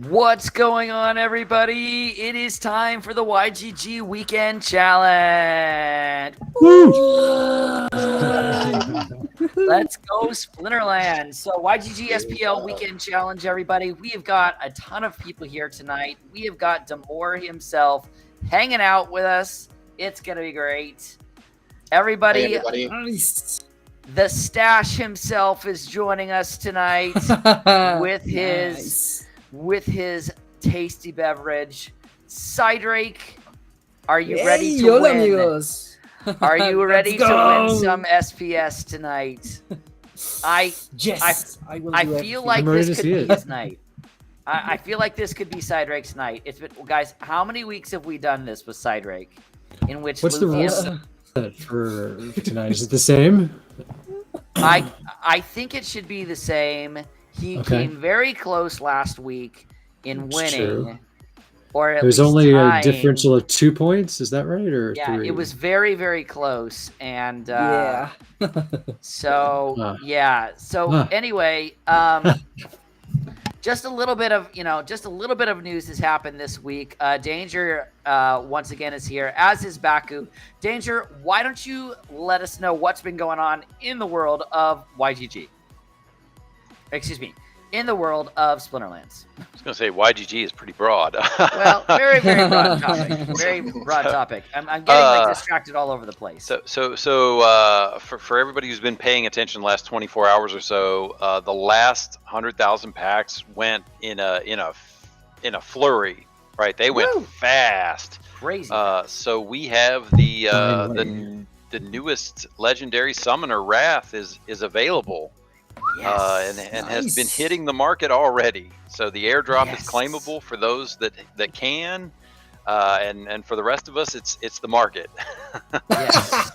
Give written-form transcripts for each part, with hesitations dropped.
What's going on, everybody? It is time for the YGG Weekend Challenge. Let's go Splinterlands. So YGG SPL Weekend Challenge, everybody. We have got a ton of people here tonight. We have got Damour himself hanging out with us. It's going to be great. Everybody, Hey, everybody. Nice. the Stash himself is joining us tonight with his tasty beverage. Cydrake, are you ready to hola, win? amigos. Are you ready to go. win some SPS tonight? Yes, I will do feel everything. like I'm ready this to could see be it. his night. I feel like this could be Cydrake's night. It's been, guys, how many weeks have we done this with Cydrake? In which What's the Luthien- rules for tonight? Is it the same? I think it should be the same. He Okay. came very close last week in It's winning. true. Or at There's least only tying. a differential of 2 points. Is that right, or Yeah, 3? it was very, very close, and Yeah. so Ah. anyway, just a little bit of news has happened this week. Danger once again is here, as is Baku. Danger, why don't you let us know what's been going on in the world of YGG? Excuse me, in the world of Splinterlands. I was going to say YGG is pretty broad. Well, very, very broad topic. Very broad topic. I'm getting distracted all over the place. So for everybody who's been paying attention the last 24 hours or so, the last 100,000 packs went in a flurry, right? They went Woo! fast. Crazy. So we have the newest legendary summoner Wrath is available. Yes. And has been hitting the market already. So the airdrop is claimable for those that can, and for the rest of us, it's the market. Yes.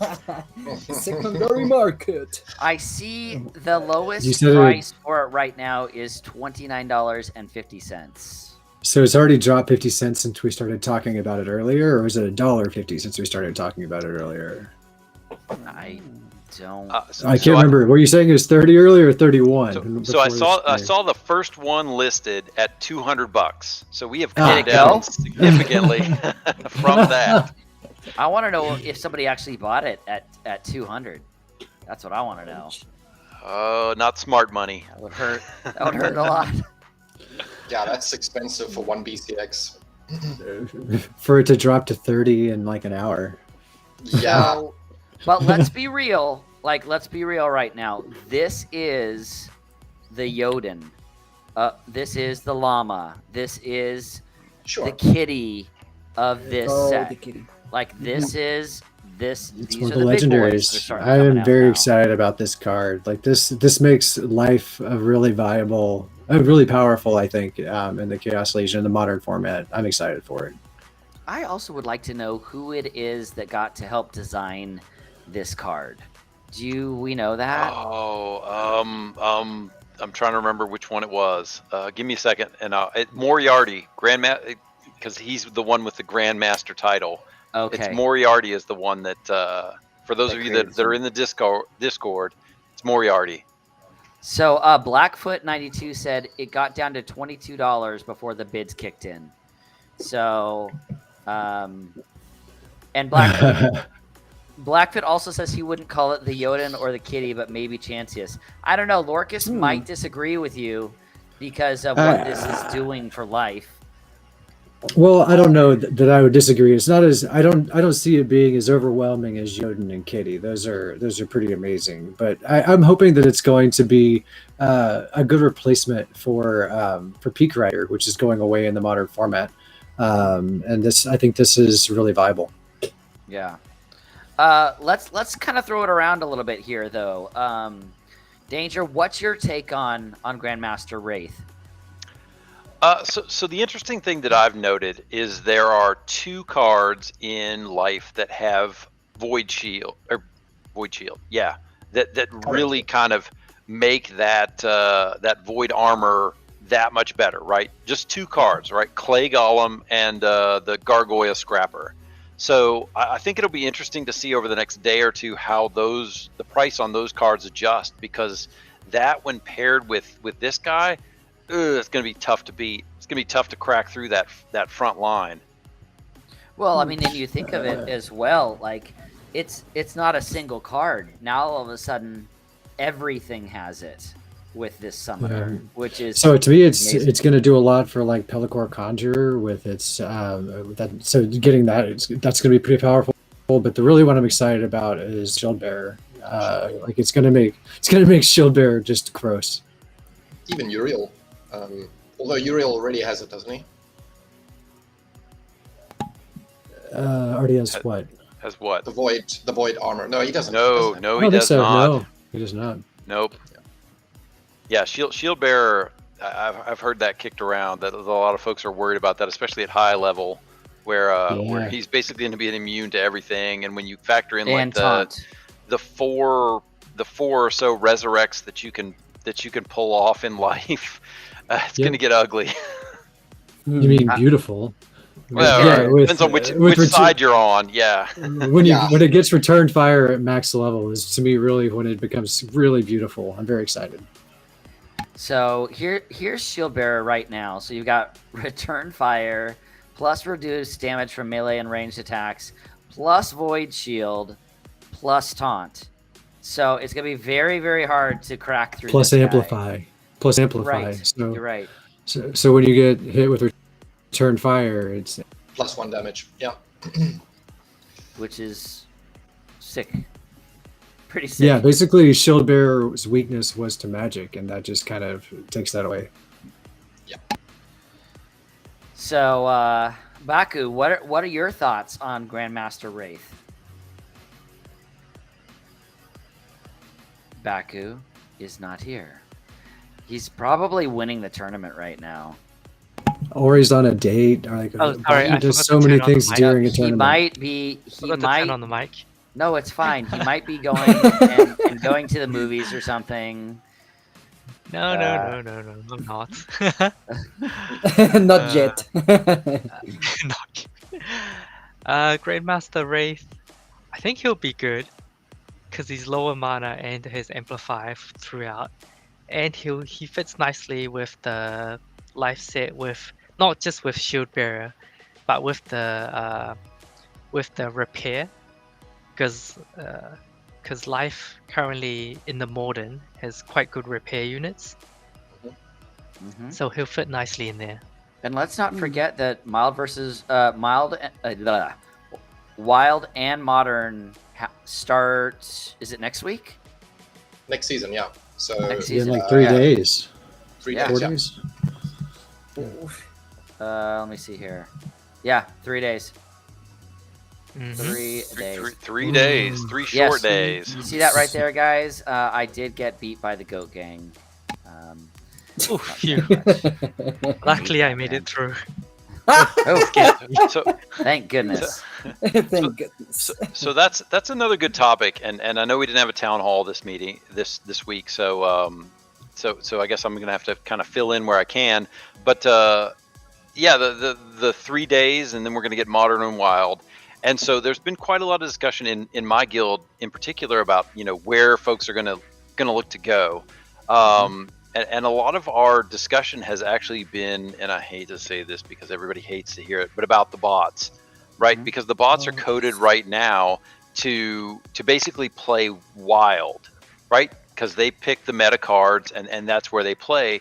Secondary market. I see the lowest You said price for it right now is $29.50. So it's already dropped 50 cents since we started talking about it earlier, or was it $1.50 since we started talking about it earlier? I don't. I can't remember. Were you saying it was 30 earlier or 31? So I saw the first one listed at $200. So we have come down significantly from that. I want to know if somebody actually bought it at 200. That's what I want to know. Oh, not smart money. That would hurt. That would hurt a lot. Yeah, that's expensive for one BCX. For it to drop to 30 in like an hour. Yeah. But let's be real. Let's be real right now. This is the Jotun. This is the llama. This is Sure. the kitty of this set. The kitty. This is this. It's These one are of the big boys that are legendaries. starting I coming am out very now. excited about this card. Like this makes life a really viable, really powerful, I think, in the Chaos Legion in the modern format. I'm excited for it. I also would like to know who it is that got to help design this card. Do we know that? Oh, I'm trying to remember which one it was. Give me a second, and Moriarty, because he's the one with the Grandmaster title. Okay. It's Moriarty is the one that, for those of you that are in the Discord, it's Moriarty. So Blackfoot92 said it got down to $22 before the bids kicked in. So, and Blackfoot also says he wouldn't call it the Jotun or the kitty, but maybe Chancius. I don't know. Lorkus might disagree with you because of what this is doing for life. Well, I don't know that I would disagree. It's not as I don't see it being as overwhelming as Jotun and Kitty. Those are pretty amazing. But I'm hoping that it's going to be a good replacement for Peak Rider, which is going away in the modern format. And I think this is really viable. Yeah. Let's kind of throw it around a little bit here, though. Danger, what's your take on Grandmaster Wraith? So the interesting thing that I've noted is there are 2 cards in life that have Void Shield, yeah, that really kind of make that Void Armor that much better, right? Just 2 cards, right? Clay Golem and the Gargoyle Scrapper. So I think it'll be interesting to see over the next day or two how the price on those cards adjust, because that when paired with this guy, it's going to be tough to beat. gonna be tough to crack through that front line. Well, I mean, and you think of it as well, like it's not a single card. Now all of a sudden, everything has it with this summoner, which is so to me, amazing. it's going to do a lot for like Pellicor Conjurer with its so getting that's going to be pretty powerful. But the really what I'm excited about is Shield Bearer. Like it's going to make Shield Bearer just gross. Even Uriel, although Uriel already has it, doesn't he? Already has what? Has what? The void armor. No, he doesn't. No, doesn't no, I he don't think does so. not. No, he does not. Nope. Yeah, Shield Bearer. I've heard that kicked around. That a lot of folks are worried about that, especially at high level, where he's basically going to be immune to everything. And when you factor in like the four or so resurrects that you can pull off in life, it's going to get ugly. You mean beautiful? Well, depends on which side you're on. Yeah. When it gets return fire at max level is to me really when it becomes really beautiful. I'm very excited. So here's Shield Bearer right now. So you've got return fire plus reduced damage from melee and ranged attacks plus void shield plus taunt. So it's gonna be very, very hard to crack through. Plus this amplify. guy. Plus amplify. Right. So, You're right. So when you get hit with return fire, it's +1 damage. Yeah. Which is sick. Pretty sick. yeah. Basically, Shield Bearer's weakness was to magic, and that just kind of takes that away. Yeah. So Baku, what are your thoughts on Grandmaster Wraith? Baku is not here. He's probably winning the tournament right now. Or he's on a date. Or like sorry, he I does forgot so to many turn on things the mic. during a He tournament. might be. He Forgot to might. turn on the mic. No, it's fine. He might be going and going to the movies or something. No, I'm not. Not yet. Not. Grandmaster Wraith, I think he'll be good because he's lower mana and his amplify throughout, and he fits nicely with the life set with not just with Shield Bearer, but with the repair, because life currently in the modern has quite good repair units, so he'll fit nicely in there. And let's not forget that Wild and Modern start. Is it next week? Next season, yeah. So Next In season. like 3 days. 3 Yeah. days. 4 Yeah. days. Let me see here. Yeah, 3 days. Mhm. 3 days. 3 days, three Yes. short days. You see that right there, guys? I did get beat by the Goat Gang. Oh, not phew. very much. Luckily, I made it through. Oh, So thank goodness. Thank goodness. so that's another good topic, and I know we didn't have a town hall this week, so so I guess I'm gonna have to kind of fill in where I can, but yeah, the 3 days, and then we're gonna get Modern and Wild, and so there's been quite a lot of discussion in my guild in particular about where folks are gonna look to go. And a lot of our discussion has actually been, and I hate to say this because everybody hates to hear it, but about the bots, right? Mhm. Because the bots are coded right now to basically play wild, right? Because they pick the meta cards and that's where they play.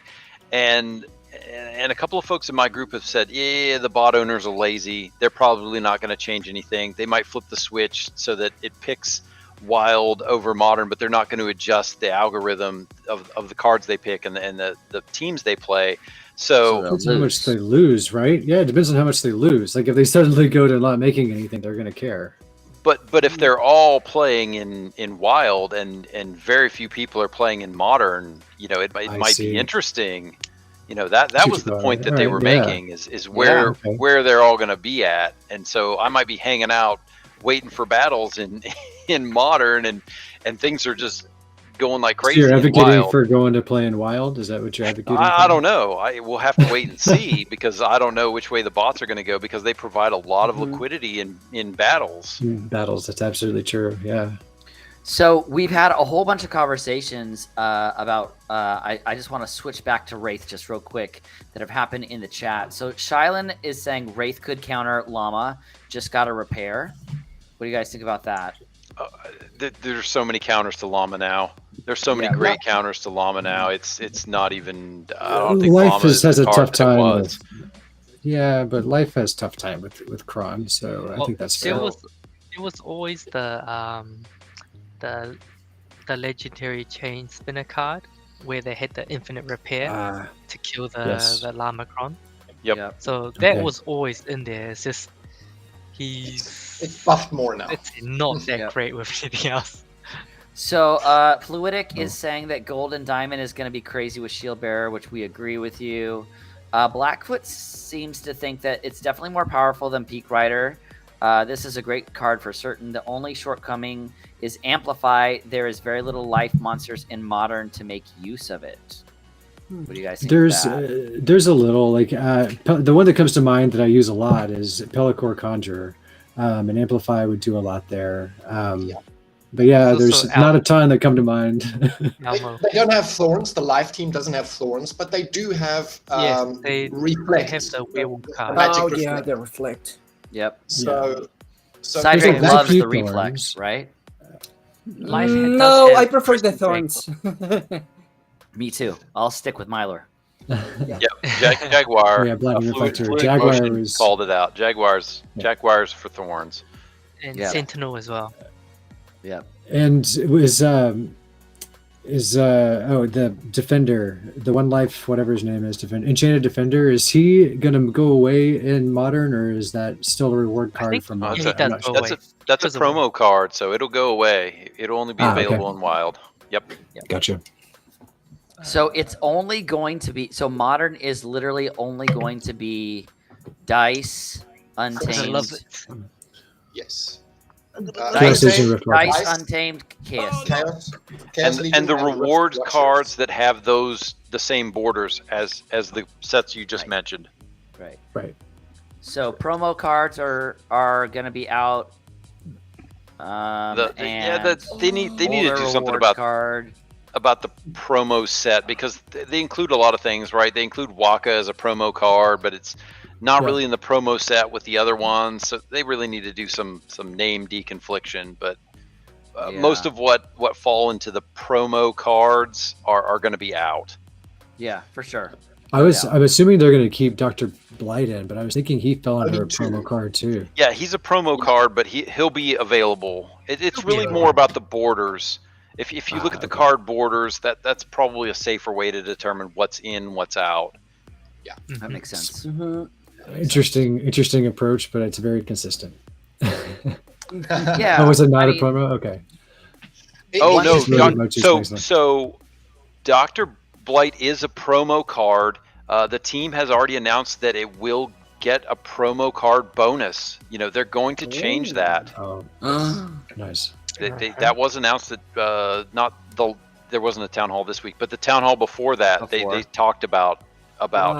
And a couple of folks in my group have said, yeah, the bot owners are lazy. They're probably not going to change anything. They might flip the switch so that it picks Wild over Modern, but they're not going to adjust the algorithm of the cards they pick and the teams they play. So Depends how much they lose, right? Yeah, it depends on how much they lose. Like if they suddenly go to not making anything, they're going to care. but if they're all playing in Wild and very few people are playing in Modern, it might be interesting. That was the point that they were making is where they're all going to be at, and so I might be hanging out waiting for battles in Modern, and things are just going like crazy. So you're advocating Wild. for going to play in Wild? Is that what you're advocating? I don't know. We'll have to wait and see because I don't know which way the bots are going to go because they provide a lot of liquidity in battles. Battles, that's absolutely true. Yeah. So we've had a whole bunch of conversations about. I just want to switch back to Wraith just real quick that have happened in the chat. So Shylan is saying Wraith could counter Llama. Just got to repair. What do you guys think about that? There's so many counters to Llama now. There's so many great counters to Llama now. It's not even. I don't think Life Llama is has the a card tough that it time was. Yeah, but Life has tough time with Kron, so I think that's fair. It was always the legendary chain spinner card where they had the infinite repair to kill the Llama Kron. Yep. So that was always in there. It's just It's buffed more now. it's not that great with anything else. So Fluidic is saying that Gold and Diamond is going to be crazy with Shield Bearer, which we agree with you. Blackfoot seems to think that it's definitely more powerful than Peak Rider. This is a great card for certain. The only shortcoming is Amplify. There is very little life monsters in Modern to make use of it. What do you guys think of that? There's a little, like, the one that comes to mind that I use a lot is Pellicor Conjurer. And Amplify would do a lot there. But yeah, there's not a ton that come to mind. They don't have Thorns. The live team doesn't have Thorns, but they do have they Reflect. have the werewolf card. Magic Oh yeah, Reflect. the reflect. Yep. So Cydrake There's loves few the reflex, thorns. right? Life does No, have I prefer the Christian thorns. Me too. I'll stick with Mylor. Yep. Jaguar. Yeah, Blinding Reflector. Fluid Jaguar Motion was called it out. Jaguars for Thorns. and Yeah. Sentinel as well. Yep. and it was the Defender, the One Life, whatever his name is, Enchanted Defender. Is he gonna go away in Modern, or is that still a reward card think from he Modern? does I'm not go sure. away. That's a Goes away. promo card, so it'll go away. It'll only be Okay. available in Wild. Yep. Gotcha. So it's only going to be Modern is literally only going to be Dice, I love Untamed, it. yes. Dice, Precision Reflect. Dice, Untamed, Chaos. Chaos Legion And the reward Rushers. cards that have the same borders as the sets you just mentioned. Right. Right. So promo cards are going to be out. They need to older do something rewards card. about the promo set, because they include a lot of things, right? They include Waka as a promo card, but it's not really in the promo set with the other ones. So they really need to do some name deconfliction. But most of what fall into the promo cards are going to be out. Yeah, for sure. I'm assuming they're going to keep Dr. Blight in, but I was thinking he fell under a too. promo card too. Yeah, he's a promo card, but he'll be available. It's really more about the borders. If you look at the card borders, that's probably a safer way to determine what's in, what's out. Yeah, That makes sense. Interesting approach, but it's very consistent. Yeah. Oh, was it not I a mean, promo? Okay. Oh no! It's really much expensive. So Dr. Blight is a promo card. The team has already announced that it will get a promo card bonus. They're going to change that. Oh, nice. That was announced that there wasn't a town hall this week, but the town hall before that they talked about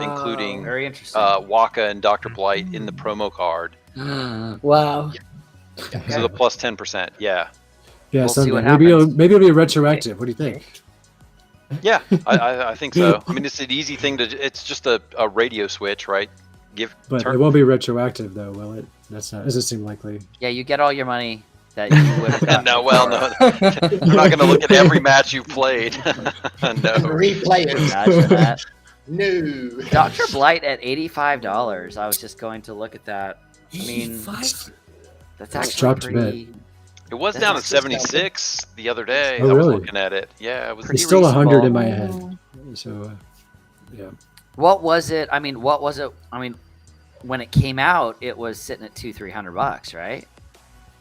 including Very interesting. Waka and Dr. Blight in the promo card. Wow. So the plus 10%. Yeah. Yeah, We'll see someday. what Maybe happens. it'll be retroactive. What do you think? Yeah, I think so. I mean, it's an easy thing it's just a radio switch, right? But it won't be retroactive though, will it? Doesn't seem likely. Yeah, you get all your money that you would have gotten. No, well, no. You're not going to look at every match you've played. No. Replay it. Imagine that. No. Dr. Blight at $85. I was just going to look at that. I mean, that's actually dropped a pretty. It was down at 76 the other day. Oh, I was really? looking at it. Yeah, it was. It's still 100 in my head. So, yeah. What was it? I mean, when it came out, it was sitting at $200-300, right?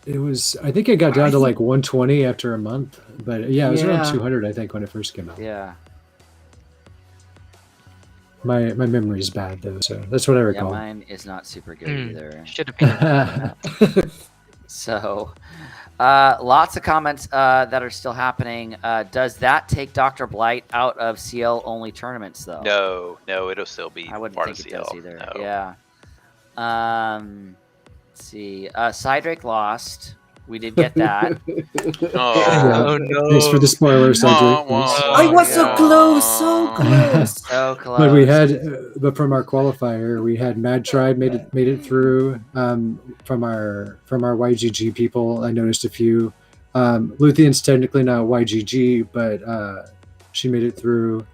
It was. I think it got down to like 120 after a month, but yeah, it was around Yeah. 200. I think when it first came out. Yeah. My memory is bad though, so that's what I Yeah, recall. mine is not super good either. Should have been. So, lots of comments that are still happening. Does that take Dr. Blight out of CL only tournaments though? No, it'll still be I wouldn't part think of it CL. does either. No. Yeah. Let's see. Cydrake lost. We did get that. Oh no! Thanks for the spoiler, Cydrake. I was so close, so close. So close. But we had, but from our qualifier, we had Mad Tribe made it through. From our YGG people, I noticed a few. Luthien's technically not YGG, but she made it through.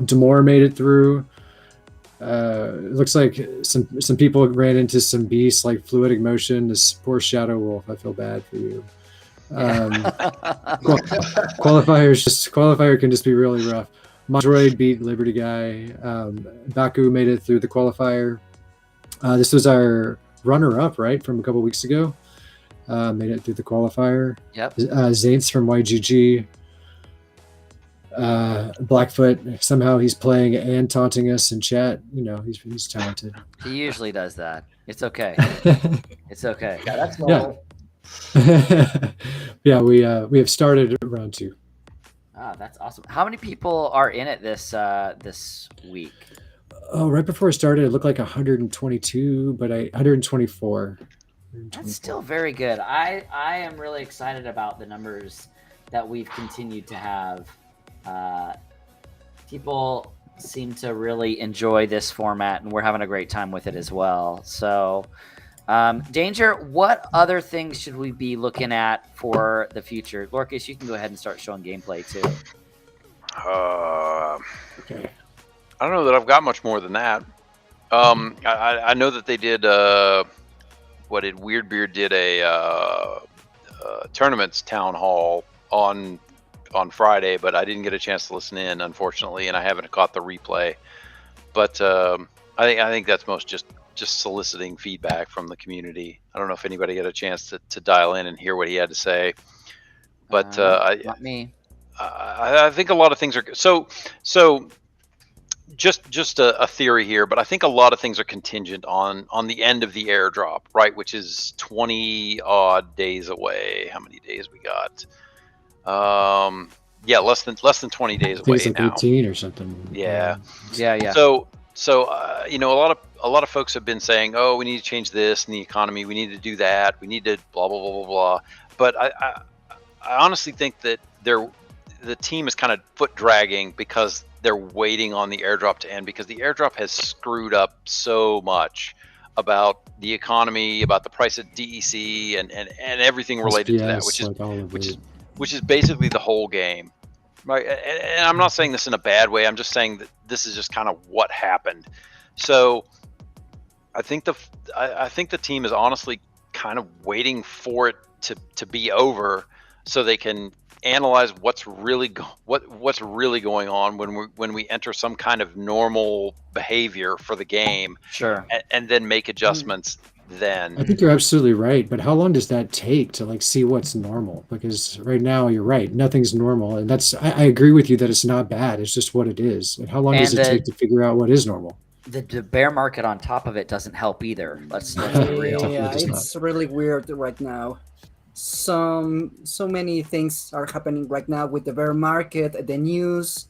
Damour made it through. It looks like some people ran into some beasts like Fluidic Motion. This poor Shadow Wolf. I feel bad for you. Qualifier can just be really rough. Mondroid beat Liberty Guy. Baku made it through the qualifier. This was our runner-up, right, from a couple weeks ago. Made it through the qualifier. Yep. Zaints from YGG. Blackfoot, somehow he's playing and taunting us in chat. You know, he's talented. He usually does that. It's okay. It's okay. Yeah, that's normal. Yeah, we have started round 2. Ah, that's awesome. How many people are in it this week? Oh, right before it started, it looked like 122, but 124. That's still very good. I am really excited about the numbers that we've continued to have. People seem to really enjoy this format, and we're having a great time with it as well. So, Danger, what other things should we be looking at for the future? Lorkus, you can go ahead and start showing gameplay too. Okay. I don't know that I've got much more than that. I know that they did. What did Weirdbeard did a tournaments town hall on Friday, but I didn't get a chance to listen in, unfortunately, and I haven't caught the replay. But I think that's most just soliciting feedback from the community. I don't know if anybody got a chance to dial in and hear what he had to say, but Not me. I think a lot of things are so. Just a theory here, but I think a lot of things are contingent on the end of the airdrop, right? Which is 20 odd days away. How many days we got? Yeah, less than 20 days away It's like now. 18 or something. Yeah. Yeah. So you know, a lot of folks have been saying, oh, we need to change this in the economy. We need to do that. We need to blah blah blah blah blah. But I honestly think that the team is kind of foot dragging because they're waiting on the airdrop to end, because the airdrop has screwed up so much about the economy, about the price of DEC, and everything related to that, which is basically the whole game, right? And I'm not saying this in a bad way. I'm just saying that this is just kind of what happened. So I think the team is honestly kind of waiting for it to be over so they can analyze what's really going on when we enter some kind of normal behavior for the game. Sure. And then make adjustments then. I think you're absolutely right, but how long does that take to see what's normal? Because right now you're right, nothing's normal, and I agree with you that it's not bad. It's just what it is. And how long does it take to figure out what is normal? The bear market on top of it doesn't help either. Let's be real. Yeah, it's really weird right now. So many things are happening right now with the bear market, the news,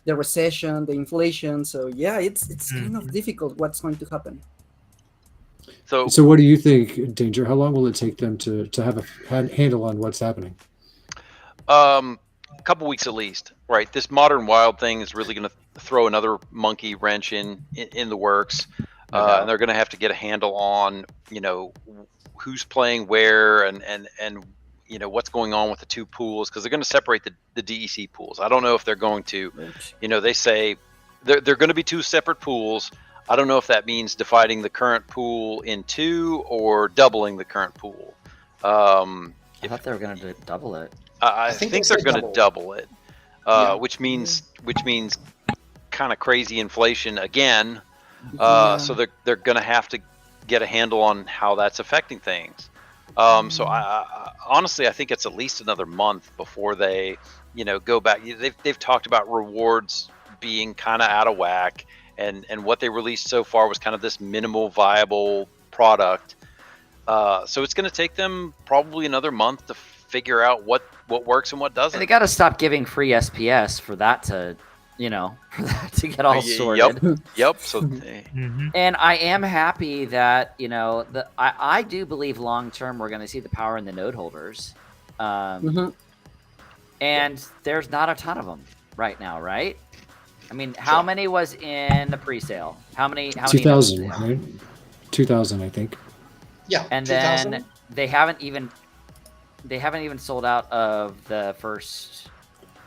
the recession, the inflation. So yeah, it's kind of difficult what's going to happen. So what do you think, Danger? How long will it take them to have a handle on what's happening? A couple weeks at least, right? This Modern Wild thing is really going to throw another monkey wrench in the works, and they're going to have to get a handle on, you know, who's playing where and you know what's going on with the two pools, because they're going to separate the DEC pools. I don't know if they're going to, you know, they say they're going to be two separate pools. I don't know if that means dividing the current pool in two or doubling the current pool. I thought they were going to double it. I think they're going to double it, which means kind of crazy inflation again. So they're going to have to get a handle on how that's affecting things. So I honestly, I think it's at least another month before they, you know, go back. They've talked about rewards being kind of out of whack, and what they released so far was kind of this minimal viable product. So it's going to take them probably another month to figure out what works and what doesn't. They got to stop giving free SPS for that to you know, for that to get all sorted. Yep. So And I am happy that, you know, I do believe long term we're going to see the power in the node holders. And there's not a ton of them right now, right? I mean, how many was in the pre-sale? How many? 2,000, right? 2,000, I think. Yeah. And 2000? then they haven't even sold out of the first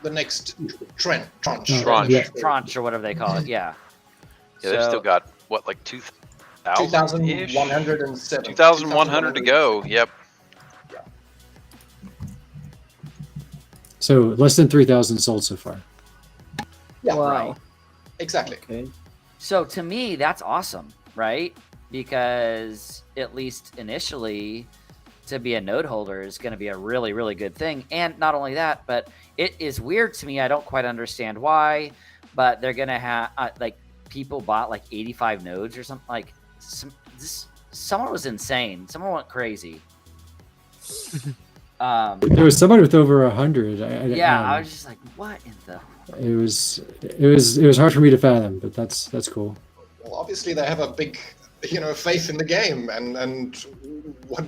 The next tranche. tranche or whatever they call it. Yeah. Yeah, they've still got what, like 2,000 ish? 2,107. 2,100 to go. Yep. So less than 3,000 sold so far. Yeah, Wow. right. Exactly. Okay. So to me, that's awesome, right? Because at least initially, to be a node holder is going to be a really, really good thing. And not only that, but it is weird to me. I don't quite understand why, but they're going to have like people bought like 85 nodes or something. Like someone was insane. Someone went crazy. There was someone with over 100. I was just like, what in the? It was hard for me to fathom, but that's cool. Well, obviously they have a big, faith in the game and what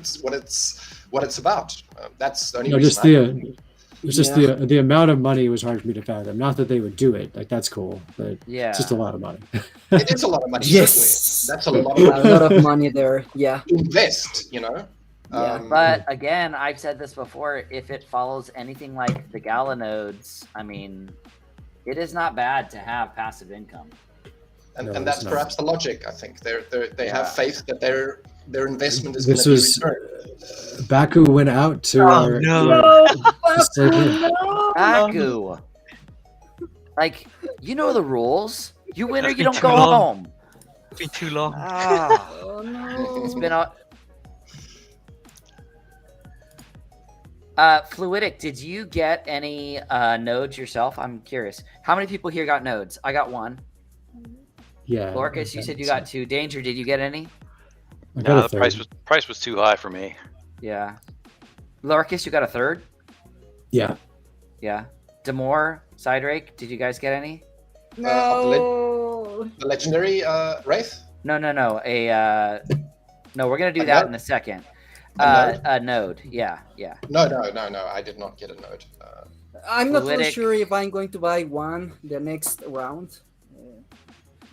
it's about. That's the only reason. Just the amount of money was hard for me to fathom. Not that they would do it, like that's cool, but it's just a lot of money. It is a lot of money. Yes, that's a lot of money. A lot of money there. Yeah. Invest, But again, I've said this before. If it follows anything like the Gala nodes, I mean, it is not bad to have passive income. And that's perhaps the logic. I think they have faith that their investment is This going was to be returned. Baku went out to our. Baku, like you know the rules. You win or you don't go long. home. It's been too long. Oh no. It's been a. Fluidic, did you get any nodes yourself? I'm curious. How many people here got nodes? I got one. Yeah. Lorkus, you said you got two. Danger, did you get any? No, the price was too high for me. Yeah. Lorkus, you got a third? Yeah. Yeah. Damour, Cydrake, did you guys get any? No. The legendary Wraith? No. No, we're gonna do A that node? in a second. A A node. Yeah. No. I did not get a node. I'm not really Fluidic. sure if I'm going to buy one the next round.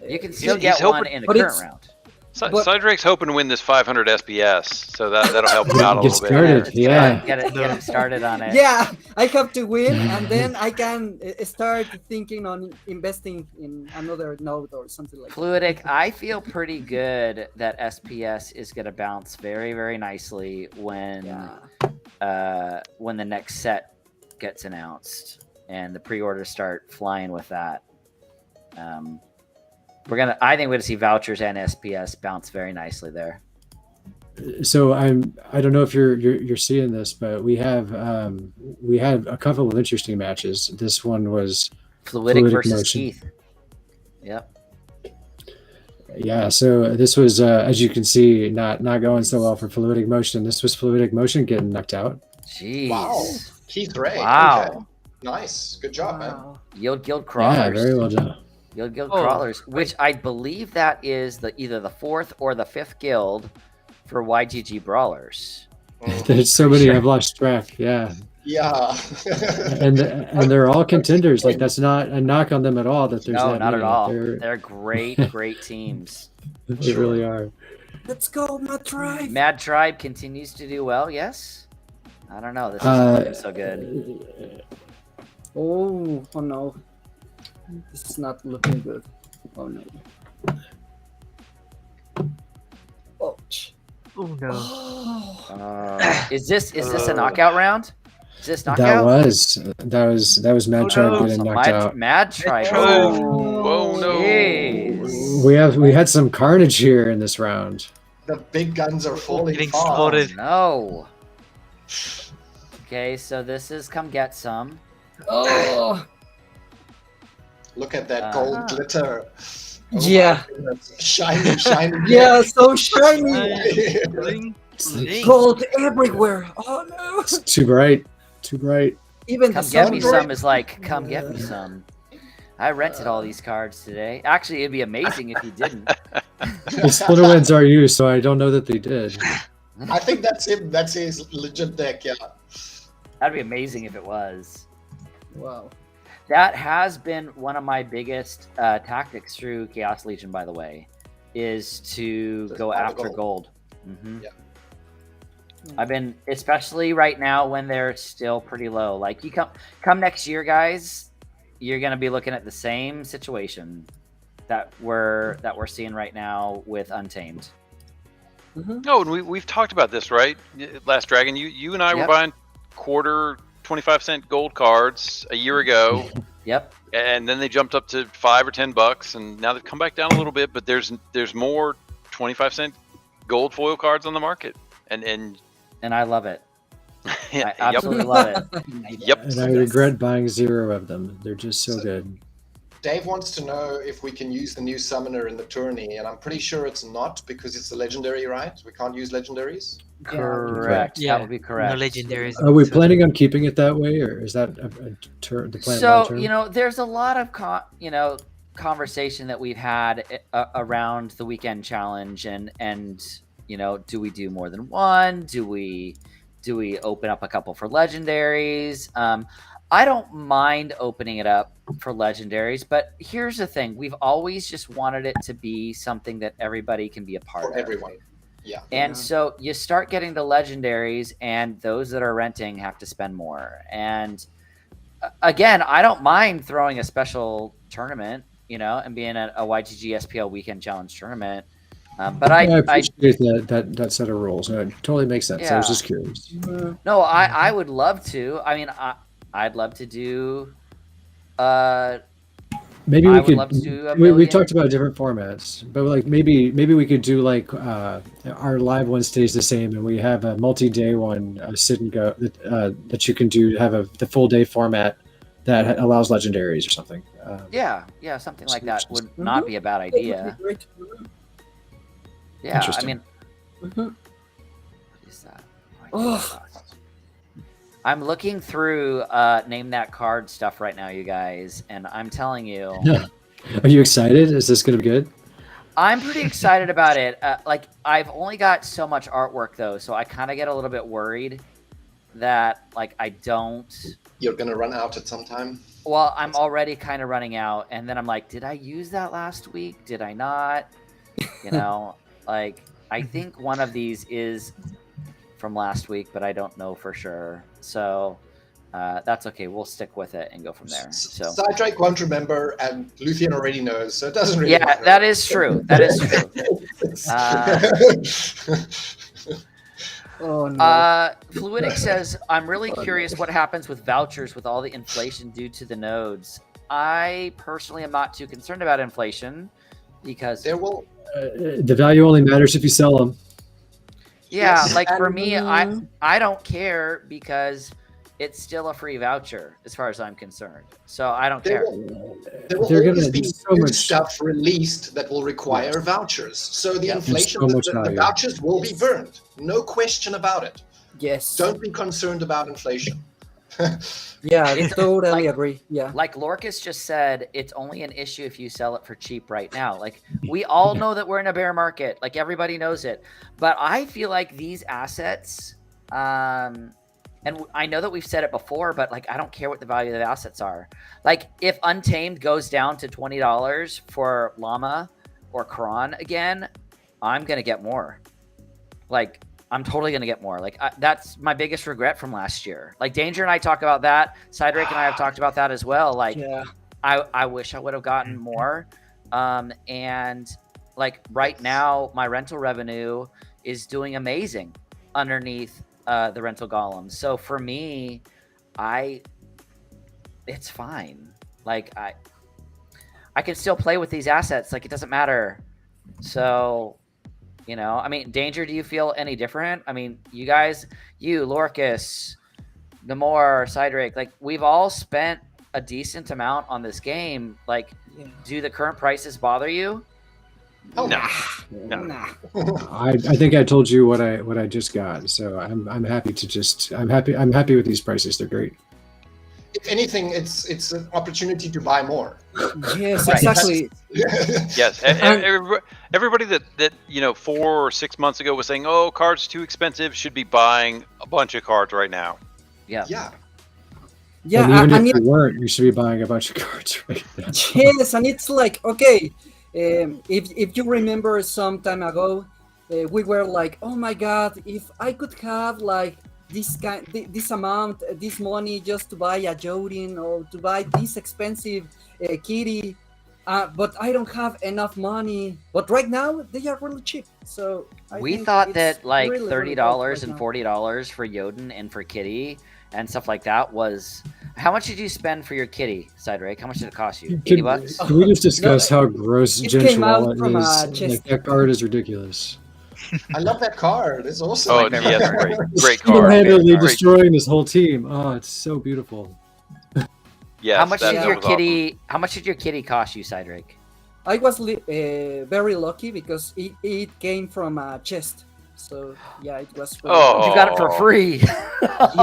You can still He's get hoping- one in the but current it's- round. But- Cydrake's hoping to win this 500 SBS, so that'll help him out a Get little bit. started. Yeah. Get him started on it. Yeah, I have to win, and then I can start thinking on investing in another node or something like that. Fluidic, I feel pretty good that SPS is going to bounce very, very nicely when the next set gets announced and the pre-orders start flying with that. I think we're going to see Vouchers and SPS bounce very nicely there. So I don't know if you're seeing this, but we had a couple of interesting matches. This one was Fluidic versus Motion. Keith. Yep. Yeah, so this was as you can see not going so well for Fluidic Motion. This was Fluidic Motion getting knocked out. Jeez. Wow. Keith Ray. Wow. Okay. Nice. Good job, man. Yield Guild Crawlers. Yeah, very well done. Yield Guild Crawlers, which I believe that is either the 4th or the 5th guild for YGG Brawlers. There's so many I've lost track. Yeah. Yeah. and they're all contenders. Like that's not a knock on them at all. That there's No, that not many. at all. They're, They're great teams. they really are. Let's go, my tribe. Mad Tribe continues to do well, yes? I don't know. This isn't looking so good. Oh no. This is not looking good. Oh no. Ouch. Oh no. Is this a knockout round? Is this knockout? That was Mad Tribe getting knocked out. Mad Tribe. Oh no. Jeez. We had some carnage here in this round. The big guns are falling Getting fast. slaughtered. No. Okay, so this is come get some. Oh. Look at that gold glitter. Oh Yeah. my goodness. Shiny. Yeah, so shiny. Bling. Gold everywhere. Oh no. It's too bright. Even Come the get me sunbreak. some is like, come get me some. I rented all these cards today. Actually, it'd be amazing if you didn't. The Splinterlands are used, so I don't know that they did. I think that's him. That's his legit deck. Yeah. That'd be amazing if it was. Wow. That has been one of my biggest tactics through Chaos Legion, by the way, is to go after gold. Yeah. I've been, especially right now when they're still pretty low. Like you come next year, guys, you're gonna be looking at the same situation that we're seeing right now with Untamed. No, and we've talked about this, right? LastDragon, you and I were buying quarter 25-cent gold cards a year ago. Yep. And then they jumped up to $5 or $10, and now they've come back down a little bit. But there's more 25-cent gold foil cards on the market, and I love it. Yeah, I absolutely love it. Yep. And I regret buying 0 of them. They're just so good. Dave wants to know if we can use the new summoner in the tourney, and I'm pretty sure it's not because it's a legendary, right? We can't use legendaries. Correct. Yeah, That would be correct. No legendaries. Are we planning on keeping it that way, or is that the plan? So long-term? there's a lot of conversation that we've had around the weekend challenge, and do we do more than one? Do we open up a couple for legendaries? I don't mind opening it up for legendaries, but here's the thing: we've always just wanted it to be something that everybody can be a part of. Everyone. Yeah. And so you start getting the legendaries, and those that are renting have to spend more. And again, I don't mind throwing a special tournament, and being a YGG SPL weekend challenge tournament. But I appreciate that set of rules. It totally makes sense. I was just curious. No, I would love to. I mean, I'd love to do. Maybe we could. We talked about about different formats, but like maybe we could do like our live one stays the same, and we have a multi-day one, sit and go that you can do. Have the full day format that allows legendaries or something. Yeah, something like that would not be a bad idea. Yeah, I mean, what is that? I'm looking through name that card stuff right now, you guys, and I'm telling you. Are you excited? Is this going to be good? I'm pretty excited about it. Like, I've only got so much artwork, though, so I kind of get a little bit worried that, like, I don't... You're going to run out at some time? Well, I'm already kind of running out, and then I'm like, did I use that last week? Did I not? Like, I think one of these is from last week, but I don't know for sure. So that's okay. We'll stick with it and go from there. So Cydrake won't remember, and Luthien already knows, so it doesn't really matter. That is true. That is true. Oh no. Fluidic says, I'm really curious what happens with vouchers with all the inflation due to the nodes. I personally am not too concerned about inflation because there will the value only matters if you sell them. Yeah, like for me, I don't care because it's still a free voucher as far as I'm concerned. So I don't care. There will always be new stuff released that will require vouchers. So the inflation, the vouchers will be burned. No question about it. Yes. Don't be concerned about inflation. Yeah, I totally agree. Yeah. Like Lorkus just said, it's only an issue if you sell it for cheap right now. Like we all know that we're in a bear market. Like everybody knows it. But I feel like these assets, and I know that we've said it before, but like I don't care what the value of the assets are. Like if Untamed goes down to $20 for Llama or Kron again, I'm gonna get more. Like I'm totally going to get more. Like that's my biggest regret from last year. Like Danger and I talk about that. Cydrake and I have talked about that as well. Like I wish I would have gotten more. And like right now my rental revenue is doing amazing underneath the rental golems. So for me, it's fine. Like I can still play with these assets. Like it doesn't matter. So I mean, Danger, do you feel any different? I mean, you guys, Lorkus, Damour, Cydrake, like we've all spent a decent amount on this game. Like, do the current prices bother you? Oh, no. I think I told you what I just got, so I'm happy to I'm happy with these prices. They're great. if anything, it's an opportunity to buy more. Yes, Right. exactly. Yes, everybody that 4 or 6 months ago was saying, "Oh, cards are too expensive," should be buying a bunch of cards right now. Yeah. Yeah. Yeah, and even and if you weren't, you should be buying a bunch of cards right now. yes, and it's like, okay, if you remember some time ago, we were like, oh my god, if I could have like this amount, this money just to buy a Jodin or to buy this expensive kitty, but I don't have enough money. But right now they are really cheap, so We thought it's that like really, $30 really good and right now. $40 for Jodin and for Kitty and stuff like that was. How much did you spend for your Kitty, Cydrake? How much did it cost you? $80? Can we just discuss how gross it Gench came out Wallet from a is? chest. Like, that card is ridiculous. I love that card. It's awesome. Oh, my favorite yeah, card. great card. Single-handedly Great. destroying this whole team. Oh, it's so beautiful. Yes, How much that did your was awesome. kitty? How much did your kitty cost you, Cydrake? I was very lucky because it came from a chest. So yeah, it was. Really Oh. You got it for free.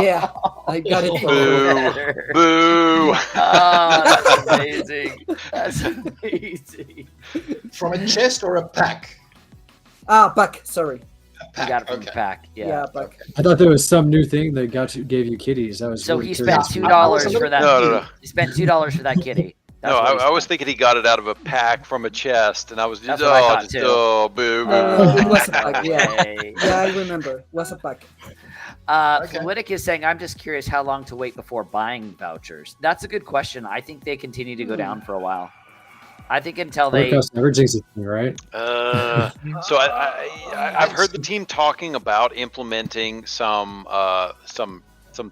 yeah, I got it. Boo. Boo. Oh, that's amazing. That's amazing. From a chest or a pack? Pack. Sorry. A You pack. got it from okay. the pack. Yeah, Yeah. pack. I thought there was some new thing that gave you kitties. That was So really he curious. spent I $2 was a for little that. No. He spent $2 for that kitty. That's No, what he I was spent. thinking he got it out of a pack from a chest, and I was just, That's what I thought, too. boo, boo. It was a pack. Yeah, Okay. yeah, I remember. It was a pack. Okay. Fluidic is saying, I'm just curious how long to wait before buying vouchers. That's a good question. I think they continue to go down for a while. I think until they. Forecast averaging's a thing, right? So I've heard the team talking about implementing some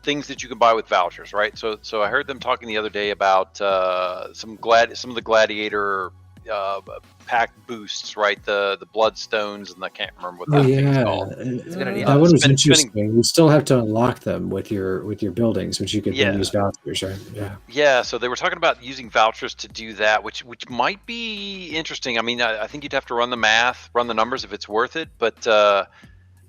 things that you can buy with vouchers, right? So I heard them talking the other day about some of the gladiator pack boosts, right? The bloodstones, and I can't remember what that thing's called. It's gonna be That one was Spending- interesting. You still have to unlock them with your buildings, which you could Yeah. then use vouchers, right? Yeah. Yeah, so they were talking about using vouchers to do that, which might be interesting. I mean, I think you'd have to run the math, run the numbers if it's worth it. But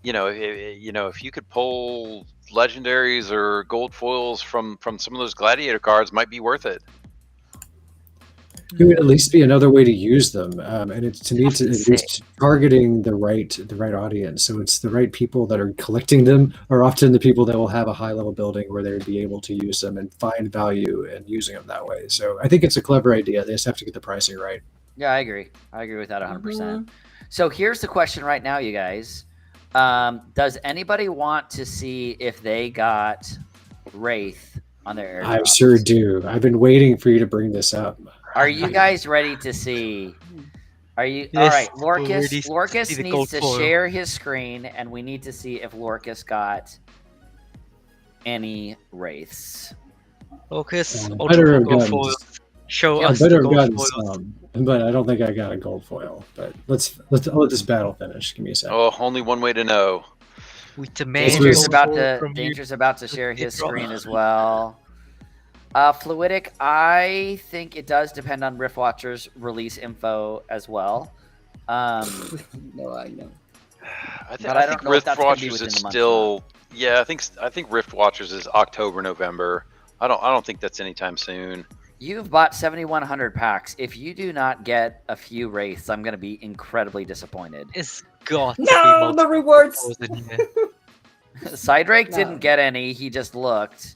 if you could pull legendaries or gold foils from some of those gladiator cards, might be worth it. It would at least be another way to use them, and it's to me it's at least targeting the right audience. So it's the right people that are collecting them are often the people that will have a high level building where they would be able to use them and find value in using them that way. So I think it's a clever idea. They just have to get the pricing right. Yeah, I agree. I agree with that 100%. So here's the question right now, you guys. Does anybody want to see if they got Wraith on their airdrops? I sure do. I've been waiting for you to bring this up. Are you guys ready to see? Are you all Yes, right? we're ready to Lorkus see the needs gold to foil. share his screen, and we need to see if Lorkus got any wraiths. Focus. I Ultra better have gold gotten, foils. Show I us the better have gold gotten foils. some, but I don't think I got a gold foil. But I'll let this battle finish. Give me a second. Oh, only one way to know. We demand Danger's gold about foil to from you. Danger's about to share his Drop. screen as well. Fluidic, I think it does depend on Rift Watchers release info as well. No, I know. I But I don't think know if Rift that's gonna be Watchers within is the month or still. Yeah, I think Rift Watchers is October, November. I don't think that's anytime soon. You've bought 7,100 packs. If you do not get a few wraiths, I'm going to be incredibly disappointed. It's got to be No, the multiple rewards. foils in here. Cydrake No. didn't get any. He just looked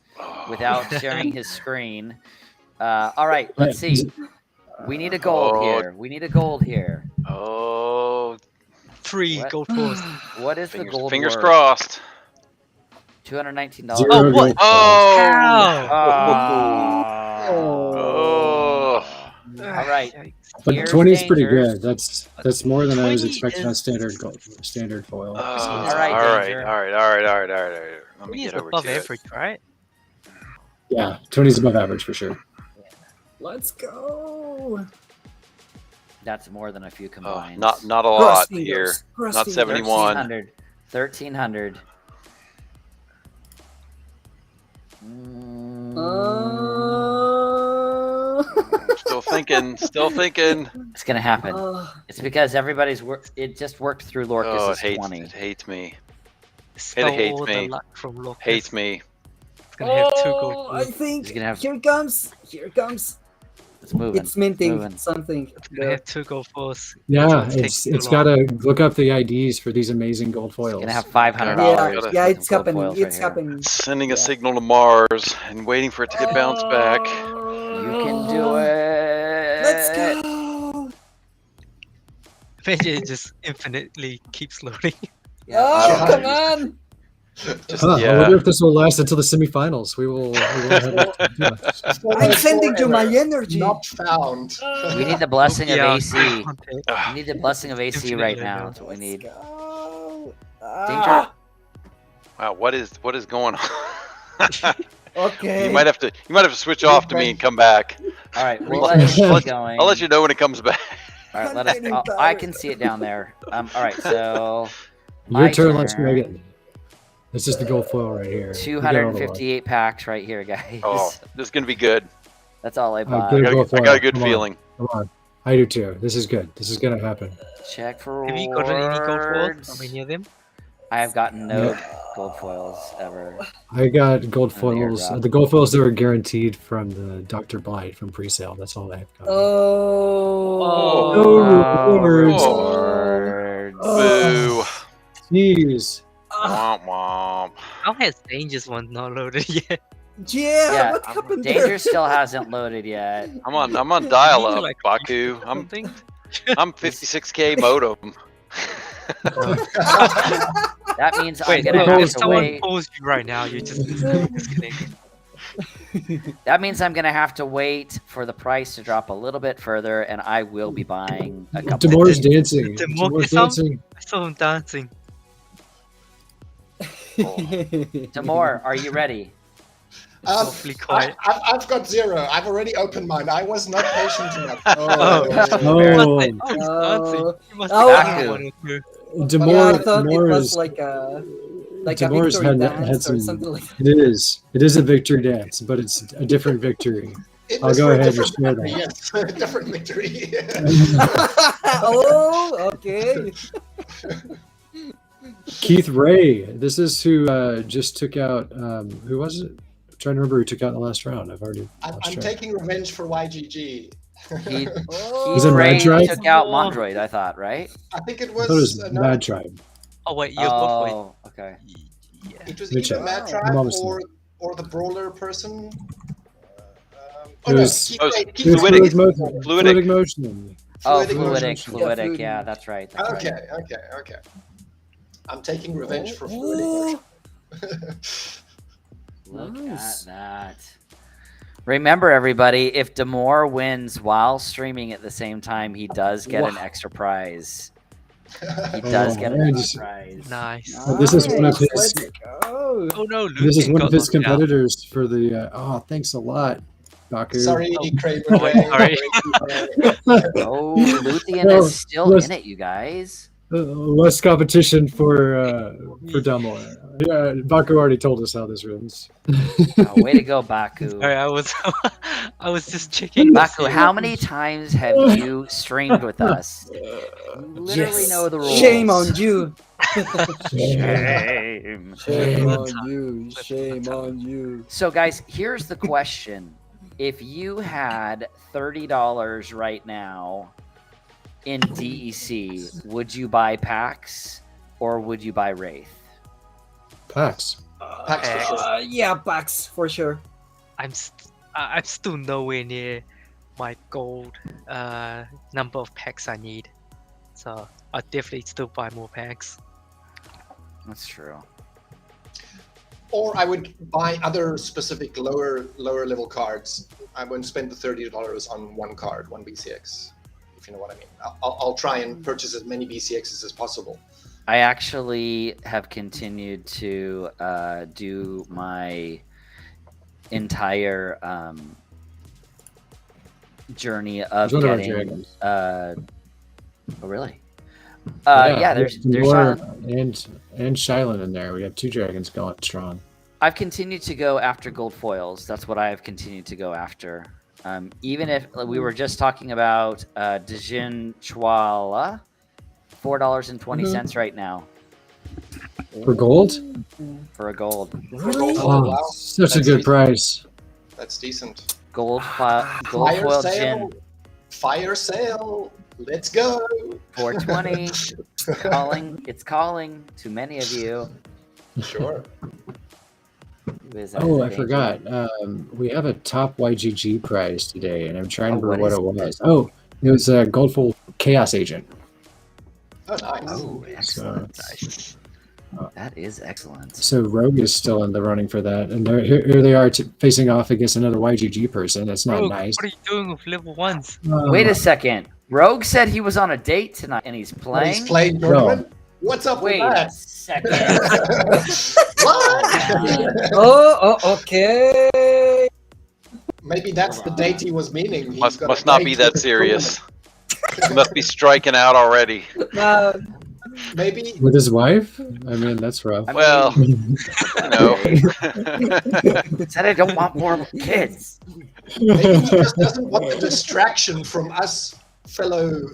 without sharing his screen. All right, let's see. We need a gold here. We need a gold here. Oh, 3 What? gold foils. What is the gold fingers worth? crossed. $219. Zero Oh, what? gold foils. How? Oh. All right. But Here's 20 is pretty Danger's. good. That's more than I was 20 expecting on is- standard foil. Oh, All right, all right, Danger. all right. Let me He's get over above to it. average, right? Yeah, 20 is above average for sure. Let's go. That's more than a few Oh, combined. not a Cross lot fingers, here. cross Not fingers. 71. 1,300. Still thinking. It's gonna happen. Uh, It's because everybody's it just worked through Oh, Lorkus' it 20. hates me. Stole hates the me. luck from Lorkus. Hates me. It's gonna have 2 gold Oh, I foils. think He's gonna have- here it comes. Here it comes. It's moving. It's minting moving. something. It's gonna have 2 gold foils. Yeah, Take it's too it's long. gotta look up the IDs for these amazing gold It's foils. gonna have $500. Yeah, yeah, worth it's of gold happening. foils It's right here. happening. Sending a Yeah. signal to Mars and waiting for it to get bounced back. You can do it. Let's go. Imagine it just infinitely keeps loading. Oh, come on. Just I yeah. wonder if this will last until the semifinals. We will have I'm sending you my Forever energy. Not found. We need the blessing of Yeah, AC. content. We need the blessing of AC right now. That's what we need. Go. Danger. Wow, what is going on? Okay. You might have to switch off to me and come back. All right, we'll let it keep going. I'll let you know when it comes back. All right, I'm let us. getting I tired. can see it down there. All right, so your my turn, turn. LastDragon. This is the gold foil right here. You got all the luck. 258 packs right here, guys. Oh, this is gonna be good. That's all I Oh, bought. good. I Gold got foil. a good Come on. feeling. Come on. I do too. This is good. This is gonna happen. Check for Have you gotten any gold foils rewards. from any of them? I have gotten no gold foils ever. I got gold And the foils. airdrop. The gold foils that were guaranteed from the Dr. Blight from pre-sale. That's all I have got. Oh. No rewards. Rewards. Boo. Jeez. Womp womp. How has Danger's one not loaded yet? Yeah, Yeah, what happened Danger there? still hasn't loaded yet. I'm on dial You need to, up, like, Baku. or I'm something? 56k modem. That means I'm Wait, gonna no, have if to someone wait. calls you right now, you just disconnect. That means I'm gonna have to wait for the price to drop a little bit further, and I will be buying a couple. Damour's dancing. Damour, Damour's get some? dancing. I saw him dancing. Damour, are you ready? Awfully quiet. I've got 0. I've already opened mine. I was not patient enough. Oh, Oh, he's dancing. Oh. He must Oh. be doing one or two. Damour, Yeah, I thought it Damour was is, like a Damour's victory had dance or some. something like that. It is. It is a victory dance, but it's a different victory. It I'll was go for a ahead and different share victory, that. Yes, a different victory. Oh, okay. Keith Ray. This is who just took out. Who was it? I'm trying to remember who took out in the last round. I've already. I'm lost track. taking revenge for YGG. He, Oh. Was it Ray Mad Tribe? took out Mondroid, I thought, right? I think it I was. thought it was no, Mad Tribe. Oh wait, you're both Oh, okay. Yeah. It was Let me either check. Mad Wow. Tribe I'm almost or the Brawler person. It was- Keith Oh, Ray, it's Keith It was Ray. Fluidic. motion. Fluidic. Fluidic motion. Oh, Fluidic fluidic, motion. fluidic. Yeah, Yeah, that's right. That's Okay, right. okay. I'm taking revenge for fluidic Oh. motion. Look Nice. at that. Remember, everybody, if Damour wins while streaming at the same time, he does get an extra prize. He does get an man, extra just- prize. Nice. This is one of Nice, his- Let's go. Oh no, This is Lucian one got of his knocked out. competitors for the. Oh, thanks a lot, Baku. Sorry, Kramer. Oh, wait, sorry. Oh, Luthien No, is still let's- in it, you guys. Less competition for Damour. Yeah, Baku already told us how this runs. Oh, way to go, Baku. Sorry, I was just checking. to Baku, see- how many times have you streamed with us? You literally Yes. know the rules. Shame on you. Shame. Shame on you. Shame on you. So, guys, here's the question. If you had $30 right now in DEC, would you buy packs or would you buy Wraith? Pax. Pax for sure. Yeah, Pax for sure. I'm still nowhere near my gold number of packs I need, so I'll definitely still buy more packs. That's true. Or I would buy other specific lower level cards. I wouldn't spend the $30 on one card, one BCX, if you know what I mean. I'll try and purchase as many BCXs as possible. I actually have continued to do my entire journey of There's one of our getting. dragons. Oh, really? Yeah, there's Damour on, and Shylin in there. We have 2 dragons going strong. I've continued to go after gold foils. That's what I have continued to go after. Even if we were just talking about Dijin Chwala, $4.20 right now. For gold? For a gold. Really? Oh, wow. Such a That's good decent. price. That's decent. Gold Fire foil sale. gin. Fire sale. Let's go. 420. It's calling to many of you. Sure. Who is Oh, I Danger? forgot. We have a top YGG prize today, and I'm trying to Oh, remember what what is it was. Oh, it was a Goldfold Chaos Agent. Oh, nice. Oh, excellent. Nice. That is excellent. So Rogue is still in the running for that, and here they are facing off against another YGG person. That's not Bro, nice. what are you doing with level 1s? Wait a second. Rogue said he was on a date tonight and he's But playing. he's playing tournament? What's up Wait with a that? second. What? Oh, okay. Maybe that's the date he was meaning. He's Must got must a not date be that with a serious. He must be striking out already. tournament. Maybe With his wife? I mean, that's rough. I mean, Well, you know. said I don't want more kids. maybe he just doesn't want the distraction from us fellow